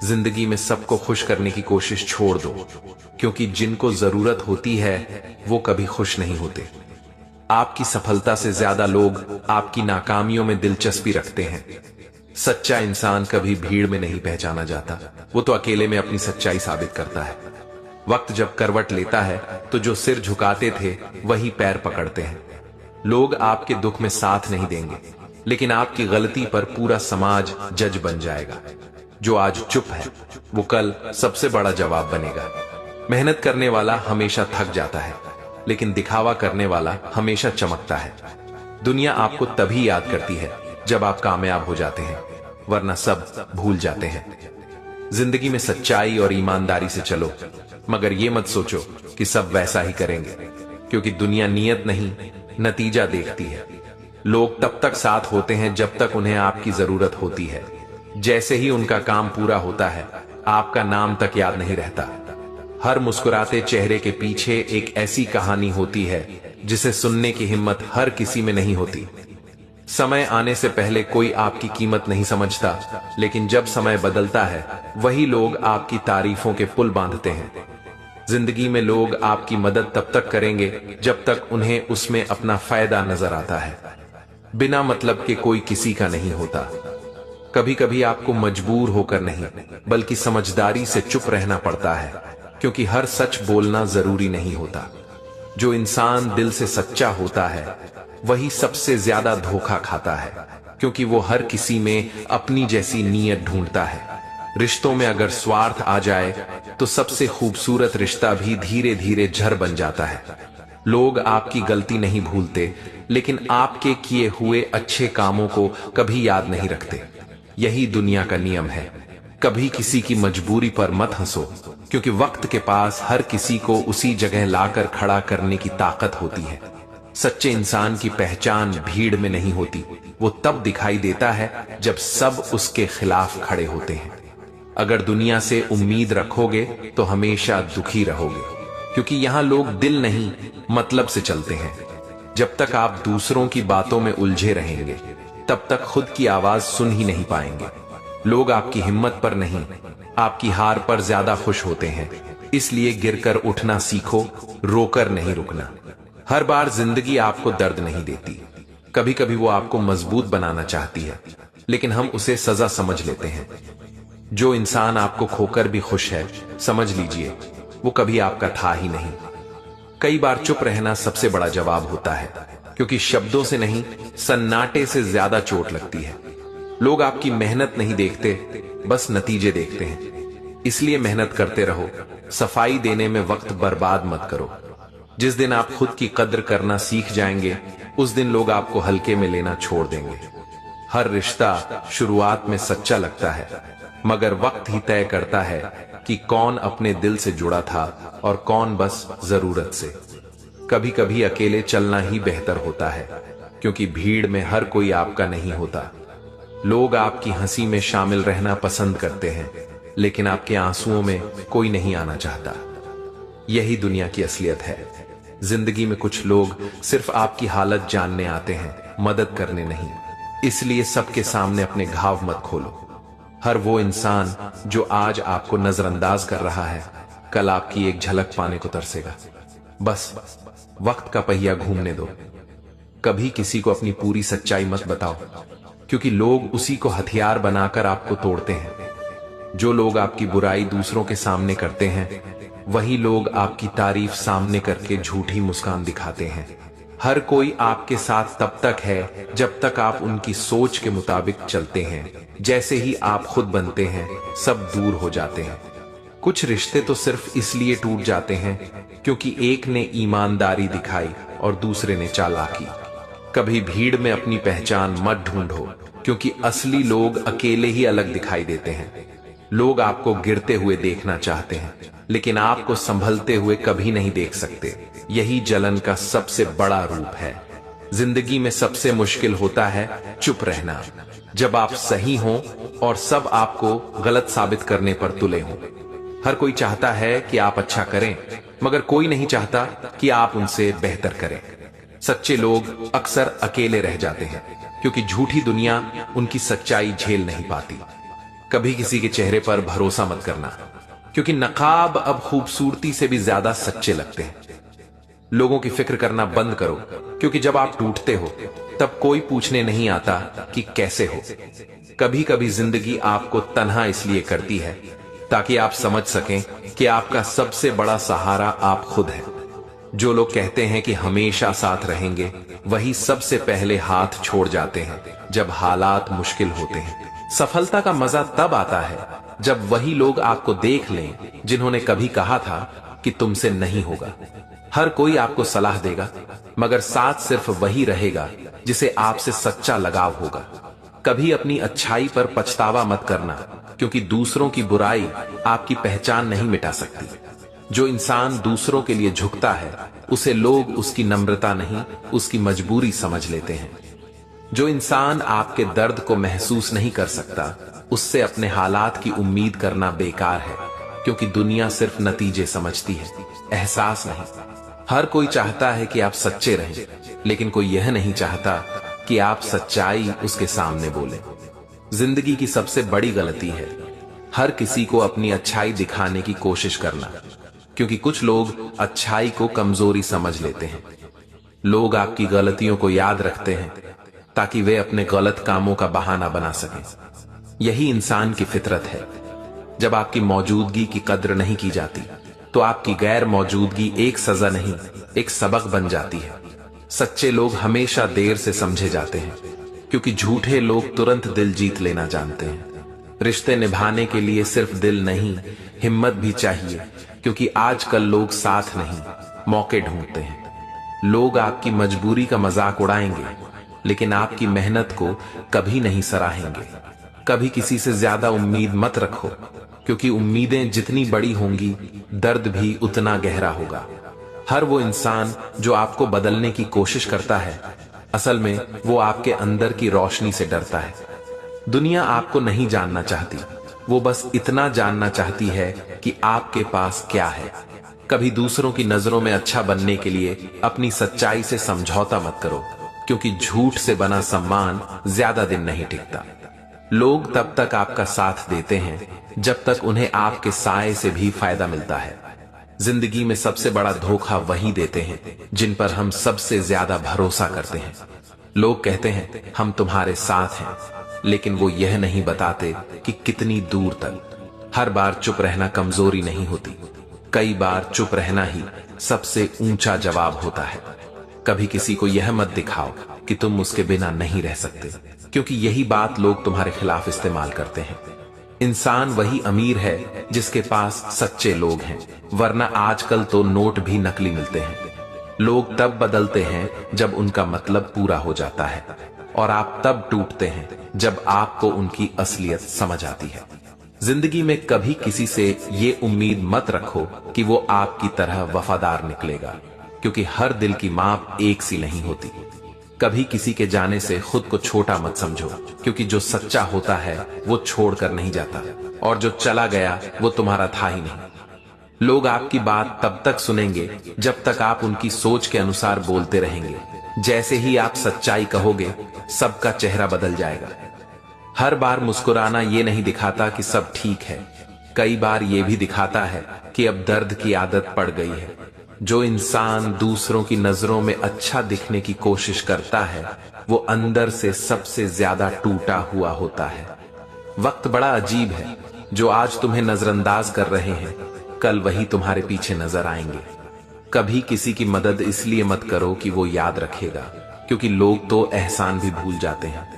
जिंदगी में सबको खुश करने की कोशिश छोड़ दो, क्योंकि जिनको जरूरत होती है वो कभी खुश नहीं होते। आपकी सफलता से ज्यादा लोग आपकी नाकामियों में दिलचस्पी रखते हैं। सच्चा इंसान कभी भीड़ में नहीं पहचाना जाता, वो तो अकेले में अपनी सच्चाई साबित करता है। वक्त जब करवट लेता है तो जो सिर झुकाते थे वही पैर पकड़ते हैं। लोग आपके दुख में साथ नहीं देंगे, लेकिन आपकी गलती पर पूरा समाज जज बन जाएगा। जो आज चुप है वो कल सबसे बड़ा जवाब बनेगा। मेहनत करने वाला हमेशा थक जाता है, लेकिन दिखावा करने वाला हमेशा चमकता है। दुनिया आपको तभी याद करती है जब आप कामयाब हो जाते हैं, वरना सब भूल जाते हैं। जिंदगी में सच्चाई और ईमानदारी से चलो, मगर ये मत सोचो कि सब वैसा ही करेंगे, क्योंकि दुनिया नियत नहीं नतीजा देखती है। लोग तब तक साथ होते हैं जब तक उन्हें आपकी जरूरत होती है। जैसे ही उनका काम पूरा होता है, आपका नाम तक याद नहीं रहता। हर मुस्कुराते चेहरे के पीछे एक ऐसी कहानी होती है जिसे सुनने की हिम्मत हर किसी में नहीं होती। समय आने से पहले कोई आपकी कीमत नहीं समझता, लेकिन जब समय बदलता है, वही लोग आपकी तारीफों के पुल बांधते हैं। जिंदगी में लोग आपकी मदद तब तक करेंगे जब तक उन्हें उसमें अपना फायदा नजर आता है। बिना मतलब के कोई किसी का नहीं होता। कभी कभी आपको मजबूर होकर नहीं, बल्कि समझदारी से चुप रहना पड़ता है, क्योंकि हर सच बोलना जरूरी नहीं होता। जो इंसान दिल से सच्चा होता है, वही सबसे ज्यादा धोखा खाता है, क्योंकि वो हर किसी में अपनी जैसी नीयत ढूंढता है। रिश्तों में अगर स्वार्थ आ जाए तो सबसे खूबसूरत रिश्ता भी धीरे धीरे जहर बन जाता है। लोग आपकी गलती नहीं भूलते, लेकिन आपके किए हुए अच्छे कामों को कभी याद नहीं रखते। यही दुनिया का नियम है। कभी किसी की मजबूरी पर मत हंसो, क्योंकि वक्त के पास हर किसी को उसी जगह लाकर खड़ा करने की ताकत होती है। सच्चे इंसान की पहचान भीड़ में नहीं होती, वो तब दिखाई देता है जब सब उसके खिलाफ खड़े होते हैं। अगर दुनिया से उम्मीद रखोगे तो हमेशा दुखी रहोगे, क्योंकि यहाँ लोग दिल नहीं मतलब से चलते हैं। जब तक आप दूसरों की बातों में उलझे रहेंगे, तब तक खुद की आवाज सुन ही नहीं पाएंगे। लोग आपकी हिम्मत पर नहीं, आपकी हार पर ज्यादा खुश होते हैं। इसलिए गिरकर उठना सीखो, रोकर नहीं रुकना। हर बार जिंदगी आपको दर्द नहीं देती। कभी कभी वो आपको मजबूत बनाना चाहती है, लेकिन हम उसे सजा समझ लेते हैं। जो इंसान आपको खोकर भी खुश है, समझ लीजिए वो कभी आपका था ही नहीं। कई बार चुप रहना सबसे बड़ा जवाब होता है, क्योंकि शब्दों से नहीं, सन्नाटे से ज्यादा चोट लगती है। लोग आपकी मेहनत नहीं देखते, बस नतीजे देखते हैं। इसलिए मेहनत करते रहो। सफाई देने में वक्त बर्बाद मत करो। जिस दिन आप खुद की कद्र करना सीख जाएंगे, उस दिन लोग आपको हल्के में लेना छोड़ देंगे। हर रिश्ता शुरुआत में सच्चा लगता है, मगर वक्त ही तय करता है कि कौन अपने दिल से जुड़ा था और कौन बस जरूरत से। कभी कभी अकेले चलना ही बेहतर होता है, क्योंकि भीड़ में हर कोई आपका नहीं होता। लोग आपकी हंसी में शामिल रहना पसंद करते हैं, लेकिन आपके आंसुओं में कोई नहीं आना चाहता। यही दुनिया की असलियत है। जिंदगी में कुछ लोग सिर्फ आपकी हालत जानने आते हैं, मदद करने नहीं। इसलिए सबके सामने अपने घाव मत खोलो। हर वो इंसान जो आज आपको नजरअंदाज कर रहा है, कल आपकी एक झलक पाने को तरसेगा। बस वक्त का पहिया घूमने दो। कभी किसी को अपनी पूरी सच्चाई मत बताओ, क्योंकि लोग उसी को हथियार बनाकर आपको तोड़ते हैं। जो लोग आपकी बुराई दूसरों के सामने करते हैं, वही लोग आपकी तारीफ सामने करके झूठी मुस्कान दिखाते हैं। हर कोई आपके साथ तब तक है जब तक आप उनकी सोच के मुताबिक चलते हैं। जैसे ही आप खुद बनते हैं, सब दूर हो जाते हैं। कुछ रिश्ते तो सिर्फ इसलिए टूट जाते हैं क्योंकि एक ने ईमानदारी दिखाई और दूसरे ने चालाकी। कभी भीड़ में अपनी पहचान मत ढूंढो, क्योंकि असली लोग अकेले ही अलग दिखाई देते हैं। लोग आपको गिरते हुए देखना चाहते हैं, लेकिन आपको संभलते हुए कभी नहीं देख सकते। यही जलन का सबसे बड़ा रूप है। जिंदगी में सबसे मुश्किल होता है चुप रहना, जब आप सही हो और सब आपको गलत साबित करने पर तुले हों। हर कोई चाहता है कि आप अच्छा करें, मगर कोई नहीं चाहता कि आप उनसे बेहतर करें। सच्चे लोग अक्सर अकेले रह जाते हैं, क्योंकि झूठी दुनिया उनकी सच्चाई झेल नहीं पाती। कभी किसी के चेहरे पर भरोसा मत करना, क्योंकि नकाब अब खूबसूरती से भी ज्यादा सच्चे लगते हैं। लोगों की फिक्र करना बंद करो, क्योंकि जब आप टूटते हो तब कोई पूछने नहीं आता कि कैसे हो। कभी कभी जिंदगी आपको तन्हा इसलिए करती है ताकि आप समझ सकें कि आपका सबसे बड़ा सहारा आप खुद हैं। जो लोग कहते हैं कि हमेशा साथ रहेंगे, वही सबसे पहले हाथ छोड़ जाते हैं जब हालात मुश्किल होते हैं। सफलता का मजा तब आता है जब वही लोग आपको देख लें जिन्होंने कभी कहा था कि तुमसे नहीं होगा। हर कोई आपको सलाह देगा, मगर साथ सिर्फ वही रहेगा जिसे आपसे सच्चा लगाव होगा। कभी अपनी अच्छाई पर पछतावा मत करना, क्योंकि दूसरों की बुराई आपकी पहचान नहीं मिटा सकती। जो इंसान दूसरों के लिए झुकता है, उसे लोग उसकी नम्रता नहीं, उसकी मजबूरी समझ लेते हैं। जो इंसान आपके दर्द को महसूस नहीं कर सकता, उससे अपने हालात की उम्मीद करना बेकार है, क्योंकि दुनिया सिर्फ नतीजे समझती है, एहसास नहीं। हर कोई चाहता है कि आप सच्चे रहें, लेकिन कोई यह नहीं चाहता कि आप सच्चाई उसके सामने बोलें। जिंदगी की सबसे बड़ी गलती है हर किसी को अपनी अच्छाई दिखाने की कोशिश करना, क्योंकि कुछ लोग अच्छाई को कमजोरी समझ लेते हैं। लोग आपकी गलतियों को याद रखते हैं ताकि वे अपने गलत कामों का बहाना बना सकें। यही इंसान की फितरत है। जब आपकी मौजूदगी की कद्र नहीं की जाती, तो आपकी गैर मौजूदगी एक सजा नहीं, एक सबक बन जाती है। सच्चे लोग हमेशा देर से समझे जाते हैं, क्योंकि झूठे लोग तुरंत दिल जीत लेना जानते हैं। रिश्ते निभाने के लिए सिर्फ दिल नहीं, हिम्मत भी चाहिए, क्योंकि आजकल लोग साथ नहीं, मौके ढूंढते हैं। लोग आपकी मजबूरी का मजाक उड़ाएंगे, लेकिन आपकी मेहनत को कभी नहीं सराहेंगे। कभी किसी से ज्यादा उम्मीद मत रखो, क्योंकि उम्मीदें जितनी बड़ी होंगी, दर्द भी उतना गहरा होगा। हर वो इंसान जो आपको बदलने की कोशिश करता है, असल में वो आपके अंदर की रोशनी से डरता है। दुनिया आपको नहीं जानना चाहती, वो बस इतना जानना चाहती है कि आपके पास क्या है। कभी दूसरों की नजरों में अच्छा बनने के लिए अपनी सच्चाई से समझौता मत करो, क्योंकि झूठ से बना सम्मान ज्यादा दिन नहीं टिकता। लोग तब तक आपका साथ देते हैं जब तक उन्हें आपके साए से भी फायदा मिलता है। जिंदगी में सबसे बड़ा धोखा वही देते हैं जिन पर हम सबसे ज्यादा भरोसा करते हैं। लोग कहते हैं हम तुम्हारे साथ हैं, लेकिन वो यह नहीं बताते कि कितनी दूर तक। हर बार चुप रहना कमजोरी नहीं होती, कई बार चुप रहना ही सबसे ऊंचा जवाब होता है। कभी किसी को यह मत दिखाओ कि तुम उसके बिना नहीं रह सकते, क्योंकि यही बात लोग तुम्हारे खिलाफ इस्तेमाल करते हैं। इंसान वही अमीर है जिसके पास सच्चे लोग हैं, वरना आजकल तो नोट भी नकली मिलते हैं। लोग तब बदलते हैं जब उनका मतलब पूरा हो जाता है, और आप तब टूटते हैं जब आपको उनकी असलियत समझ आती है। जिंदगी में कभी किसी से ये उम्मीद मत रखो कि वो आपकी तरह वफादार निकलेगा, क्योंकि हर दिल की माप एक सी नहीं होती। कभी किसी के जाने से खुद को छोटा मत समझो, क्योंकि जो सच्चा होता है वो छोड़कर नहीं जाता, और जो चला गया वो तुम्हारा था ही नहीं। लोग आपकी बात तब तक सुनेंगे जब तक आप उनकी सोच के अनुसार बोलते रहेंगे। जैसे ही आप सच्चाई कहोगे, सबका चेहरा बदल जाएगा। हर बार मुस्कुराना ये नहीं दिखाता कि सब ठीक है, कई बार ये भी दिखाता है कि अब दर्द की आदत पड़ गई है। जो इंसान दूसरों की नजरों में अच्छा दिखने की कोशिश करता है, वो अंदर से सबसे ज्यादा टूटा हुआ होता है। वक्त बड़ा अजीब है, जो आज तुम्हें नजरअंदाज कर रहे हैं, कल वही तुम्हारे पीछे नजर आएंगे। कभी किसी की मदद इसलिए मत करो कि वो याद रखेगा, क्योंकि लोग तो एहसान भी भूल जाते हैं।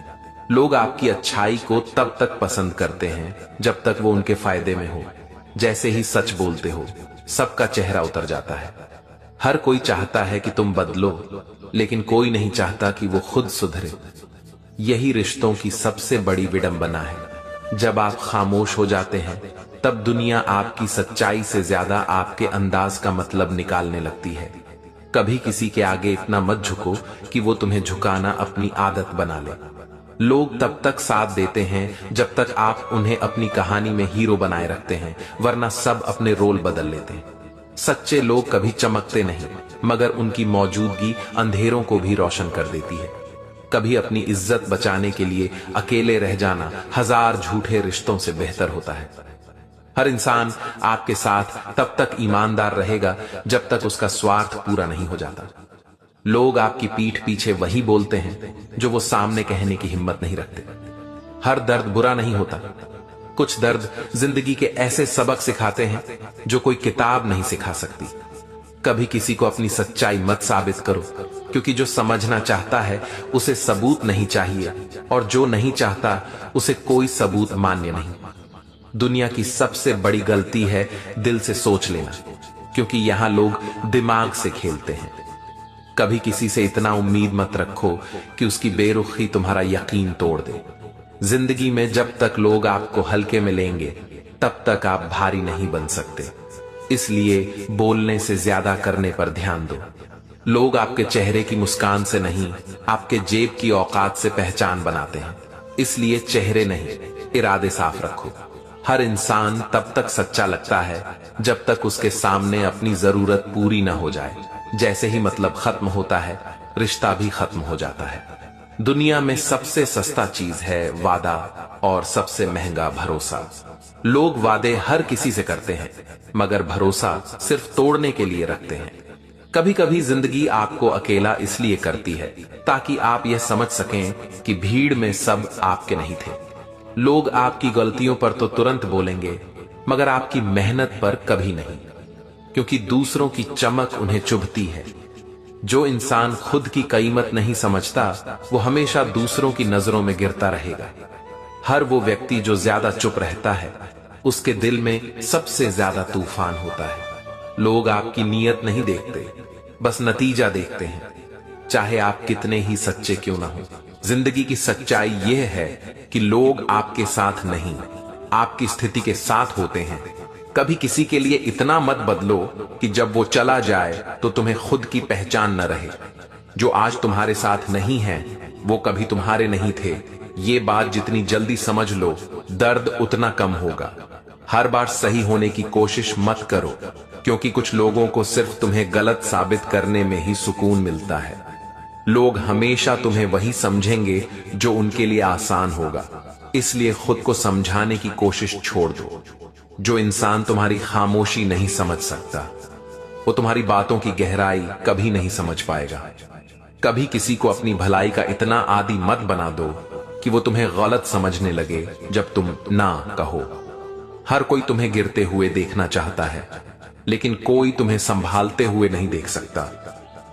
लोग आपकी अच्छाई को तब तक पसंद करते हैं जब तक वो उनके फायदे में हो, जैसे ही सच बोलते हो सबका चेहरा उतर जाता है। हर कोई चाहता है कि तुम बदलो, लेकिन कोई नहीं चाहता कि वो खुद सुधरे। यही रिश्तों की सबसे बड़ी विडंबना है। जब आप खामोश हो जाते हैं तब दुनिया आपकी सच्चाई से ज्यादा आपके अंदाज का मतलब निकालने लगती है। कभी किसी के आगे इतना मत झुको कि वो तुम्हें झुकाना अपनी आदत बना ले। लोग तब तक साथ देते हैं जब तक आप उन्हें अपनी कहानी में हीरो बनाए रखते हैं, वरना सब अपने रोल बदल लेते हैं। सच्चे लोग कभी चमकते नहीं, मगर उनकी मौजूदगी अंधेरों को भी रोशन कर देती है। कभी अपनी इज्जत बचाने के लिए अकेले रह जाना हजार झूठे रिश्तों से बेहतर होता है। हर इंसान आपके साथ तब तक ईमानदार रहेगा जब तक उसका स्वार्थ पूरा नहीं हो जाता। लोग आपकी पीठ पीछे वही बोलते हैं जो वो सामने कहने की हिम्मत नहीं रखते। हर दर्द बुरा नहीं होता। कुछ दर्द जिंदगी के ऐसे सबक सिखाते हैं जो कोई किताब नहीं सिखा सकती। कभी किसी को अपनी सच्चाई मत साबित करो, क्योंकि जो समझना चाहता है उसे सबूत नहीं चाहिए, और जो नहीं चाहता उसे कोई सबूत मान्य नहीं। दुनिया की सबसे बड़ी गलती है दिल से सोच लेना, क्योंकि यहां लोग दिमाग से खेलते हैं। कभी किसी से इतना उम्मीद मत रखो कि उसकी बेरुखी तुम्हारा यकीन तोड़ दे। जिंदगी में जब तक लोग आपको हल्के में लेंगे तब तक आप भारी नहीं बन सकते। इसलिए बोलने से ज्यादा करने पर ध्यान दो। लोग आपके चेहरे की मुस्कान से नहीं, आपके जेब की औकात से पहचान बनाते हैं। इसलिए चेहरे नहीं, इरादे साफ रखो। हर इंसान तब तक सच्चा लगता है जब तक उसके सामने अपनी जरूरत पूरी ना हो जाए। जैसे ही मतलब खत्म होता है, रिश्ता भी खत्म हो जाता है। दुनिया में सबसे सस्ता चीज है वादा, और सबसे महंगा भरोसा। लोग वादे हर किसी से करते हैं, मगर भरोसा सिर्फ तोड़ने के लिए रखते हैं। कभी कभी जिंदगी आपको अकेला इसलिए करती है ताकि आप यह समझ सकें कि भीड़ में सब आपके नहीं थे। लोग आपकी गलतियों पर तो तुरंत बोलेंगे, मगर आपकी मेहनत पर कभी नहीं, क्योंकि दूसरों की चमक उन्हें चुभती है। जो इंसान खुद की कीमत नहीं समझता, वो हमेशा दूसरों की नजरों में गिरता रहेगा। हर वो व्यक्ति जो ज्यादा चुप रहता है, उसके दिल में सबसे ज्यादा तूफान होता है। लोग आपकी नीयत नहीं देखते, बस नतीजा देखते हैं, चाहे आप कितने ही सच्चे क्यों ना हो। जिंदगी की सच्चाई यह है कि लोग आपके साथ नहीं, आपकी स्थिति के साथ होते हैं। कभी किसी के लिए इतना मत बदलो कि जब वो चला जाए तो तुम्हें खुद की पहचान न रहे। जो आज तुम्हारे साथ नहीं है वो कभी तुम्हारे नहीं थे। ये बात जितनी जल्दी समझ लो, दर्द उतना कम होगा। हर बार सही होने की कोशिश मत करो, क्योंकि कुछ लोगों को सिर्फ तुम्हें गलत साबित करने में ही सुकून मिलता है। लोग हमेशा तुम्हें वही समझेंगे जो उनके लिए आसान होगा। इसलिए खुद को समझाने की कोशिश छोड़ दो। जो इंसान तुम्हारी खामोशी नहीं समझ सकता, वो तुम्हारी बातों की गहराई कभी नहीं समझ पाएगा। कभी किसी को अपनी भलाई का इतना आदी मत बना दो कि वो तुम्हें गलत समझने लगे जब तुम ना कहो। हर कोई तुम्हें गिरते हुए देखना चाहता है, लेकिन कोई तुम्हें संभालते हुए नहीं देख सकता।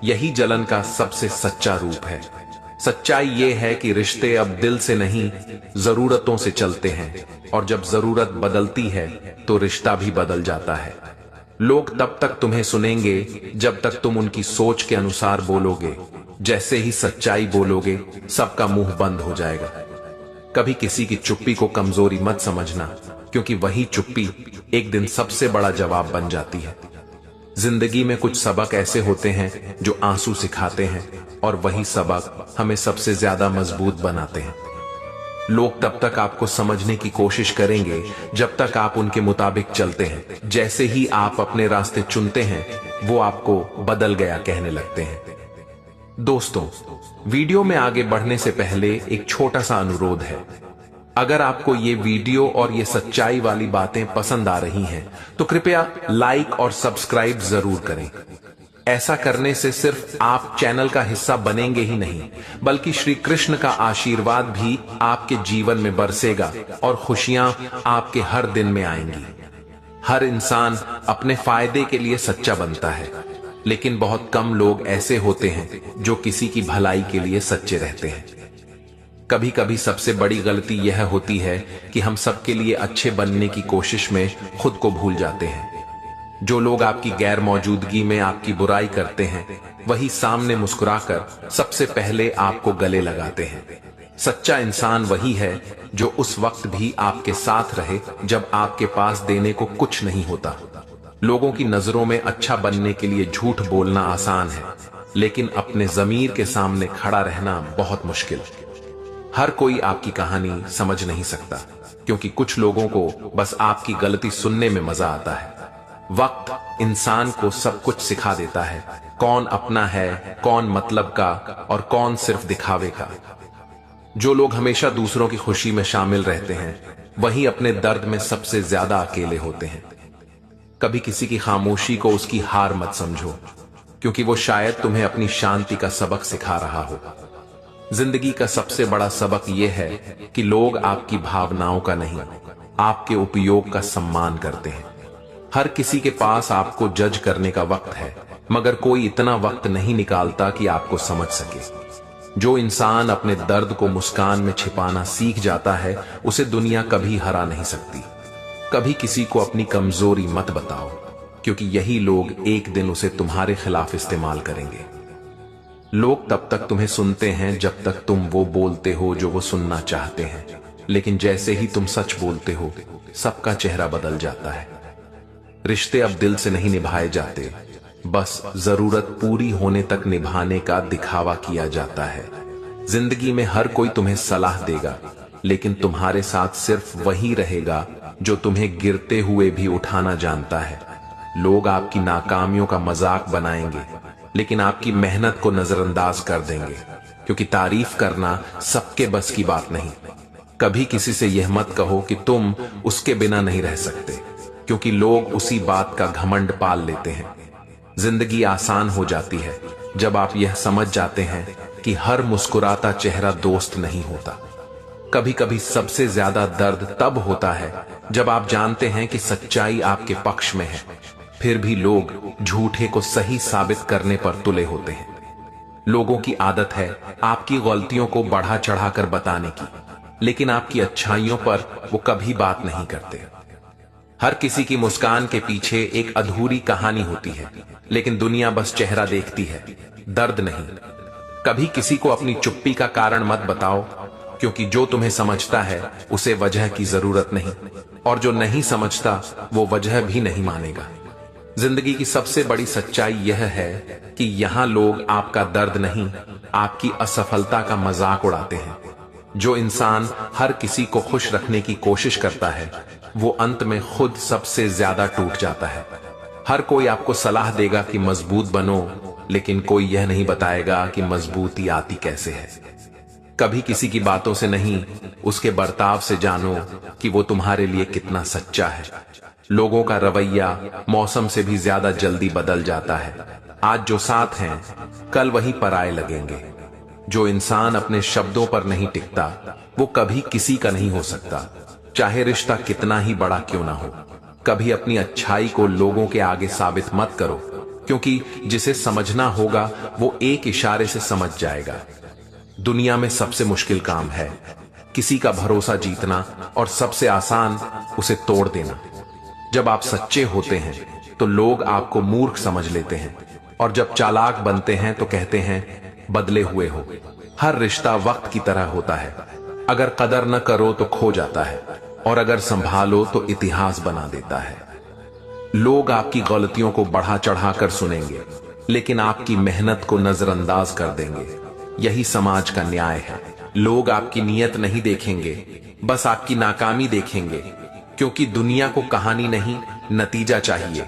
यही जलन का सबसे सच्चा रूप है। सच्चाई ये है कि रिश्ते अब दिल से नहीं, जरूरतों से चलते हैं, और जब जरूरत बदलती है तो रिश्ता भी बदल जाता है। लोग तब तक तुम्हें सुनेंगे जब तक तुम उनकी सोच के अनुसार बोलोगे। जैसे ही सच्चाई बोलोगे, सबका मुंह बंद हो जाएगा। कभी किसी की चुप्पी को कमजोरी मत समझना, क्योंकि वही चुप्पी एक दिन सबसे बड़ा जवाब बन जाती है। जिंदगी में कुछ सबक ऐसे होते हैं जो आंसू सिखाते हैं, और वही सबक हमें सबसे ज्यादा मजबूत बनाते हैं। लोग तब तक आपको समझने की कोशिश करेंगे जब तक आप उनके मुताबिक चलते हैं। जैसे ही आप अपने रास्ते चुनते हैं, वो आपको बदल गया कहने लगते हैं। दोस्तों, वीडियो में आगे बढ़ने से पहले एक छोटा सा अनुरोध है। अगर आपको ये वीडियो और ये सच्चाई वाली बातें पसंद आ रही हैं, तो कृपया लाइक और सब्सक्राइब जरूर करें। ऐसा करने से सिर्फ आप चैनल का हिस्सा बनेंगे ही नहीं, बल्कि श्री कृष्ण का आशीर्वाद भी आपके जीवन में बरसेगा और खुशियां आपके हर दिन में आएंगी। हर इंसान अपने फायदे के लिए सच्चा बनता है, लेकिन बहुत कम लोग ऐसे होते हैं जो किसी की भलाई के लिए सच्चे रहते हैं। कभी कभी सबसे बड़ी गलती यह होती है कि हम सबके लिए अच्छे बनने की कोशिश में खुद को भूल जाते हैं। जो लोग आपकी गैर मौजूदगी में आपकी बुराई करते हैं, वही सामने मुस्कुराकर सबसे पहले आपको गले लगाते हैं। सच्चा इंसान वही है जो उस वक्त भी आपके साथ रहे जब आपके पास देने को कुछ नहीं होता। लोगों की नजरों में अच्छा बनने के लिए झूठ बोलना आसान है, लेकिन अपने ज़मीर के सामने खड़ा रहना बहुत मुश्किल। हर कोई आपकी कहानी समझ नहीं सकता, क्योंकि कुछ लोगों को बस आपकी गलती सुनने में मजा आता है। वक्त इंसान को सब कुछ सिखा देता है, कौन अपना है, कौन मतलब का और कौन सिर्फ दिखावे का। जो लोग हमेशा दूसरों की खुशी में शामिल रहते हैं, वही अपने दर्द में सबसे ज्यादा अकेले होते हैं। कभी किसी की खामोशी को उसकी हार मत समझो, क्योंकि वो शायद तुम्हें अपनी शांति का सबक सिखा रहा हो। जिंदगी का सबसे बड़ा सबक यह है कि लोग आपकी भावनाओं का नहीं, आपके उपयोग का सम्मान करते हैं। हर किसी के पास आपको जज करने का वक्त है, मगर कोई इतना वक्त नहीं निकालता कि आपको समझ सके। जो इंसान अपने दर्द को मुस्कान में छिपाना सीख जाता है, उसे दुनिया कभी हरा नहीं सकती। कभी किसी को अपनी कमजोरी मत बताओ, क्योंकि यही लोग एक दिन उसे तुम्हारे खिलाफ इस्तेमाल करेंगे। लोग तब तक तुम्हें सुनते हैं जब तक तुम वो बोलते हो जो वो सुनना चाहते हैं, लेकिन जैसे ही तुम सच बोलते हो, सबका चेहरा बदल जाता है। रिश्ते अब दिल से नहीं निभाए जाते, बस जरूरत पूरी होने तक निभाने का दिखावा किया जाता है। जिंदगी में हर कोई तुम्हें सलाह देगा, लेकिन तुम्हारे साथ सिर्फ वही रहेगा जो तुम्हें गिरते हुए भी उठाना जानता है। लोग आपकी नाकामियों का मजाक बनाएंगे, लेकिन आपकी मेहनत को नजरअंदाज कर देंगे, क्योंकि तारीफ करना सबके बस की बात नहीं। कभी किसी से यह मत कहो कि तुम उसके बिना नहीं रह सकते, क्योंकि लोग उसी बात का घमंड पाल लेते हैं। जिंदगी आसान हो जाती है जब आप यह समझ जाते हैं कि हर मुस्कुराता चेहरा दोस्त नहीं होता। कभी कभी सबसे ज्यादा दर्द तब होता है जब आप जानते हैं कि सच्चाई आपके पक्ष में है, फिर भी लोग झूठे को सही साबित करने पर तुले होते हैं। लोगों की आदत है आपकी गलतियों को बढ़ा चढ़ाकर बताने की, लेकिन आपकी अच्छाइयों पर वो कभी बात नहीं करते। हर किसी की मुस्कान के पीछे एक अधूरी कहानी होती है, लेकिन दुनिया बस चेहरा देखती है, दर्द नहीं। कभी किसी को अपनी चुप्पी का कारण मत बताओ, क्योंकि जो तुम्हें समझता है उसे वजह की जरूरत नहीं, और जो नहीं समझता वो वजह भी नहीं मानेगा। जिंदगी की सबसे बड़ी सच्चाई यह है कि यहाँ लोग आपका दर्द नहीं, आपकी असफलता का मजाक उड़ाते हैं। जो इंसान हर किसी को खुश रखने की कोशिश करता है, वो अंत में खुद सबसे ज्यादा टूट जाता है। हर कोई आपको सलाह देगा कि मजबूत बनो, लेकिन कोई यह नहीं बताएगा कि मजबूती आती कैसे है। कभी किसी की बातों से नहीं, उसके बर्ताव से जानो कि वो तुम्हारे लिए कितना सच्चा है। लोगों का रवैया मौसम से भी ज्यादा जल्दी बदल जाता है। आज जो साथ हैं, कल वही पराये लगेंगे। जो इंसान अपने शब्दों पर नहीं टिकता, वो कभी किसी का नहीं हो सकता, चाहे रिश्ता कितना ही बड़ा क्यों ना हो। कभी अपनी अच्छाई को लोगों के आगे साबित मत करो, क्योंकि जिसे समझना होगा वो एक इशारे से समझ जाएगा। दुनिया में सबसे मुश्किल काम है किसी का भरोसा जीतना, और सबसे आसान उसे तोड़ देना। जब आप सच्चे होते हैं तो लोग आपको मूर्ख समझ लेते हैं, और जब चालाक बनते हैं तो कहते हैं बदले हुए हो। हर रिश्ता वक्त की तरह होता है, अगर कदर न करो तो खो जाता है, और अगर संभालो तो इतिहास बना देता है। लोग आपकी गलतियों को बढ़ा चढ़ाकर सुनेंगे, लेकिन आपकी मेहनत को नजरअंदाज कर देंगे। यही समाज का न्याय है। लोग आपकी नीयत नहीं देखेंगे, बस आपकी नाकामी देखेंगे, क्योंकि दुनिया को कहानी नहीं, नतीजा चाहिए।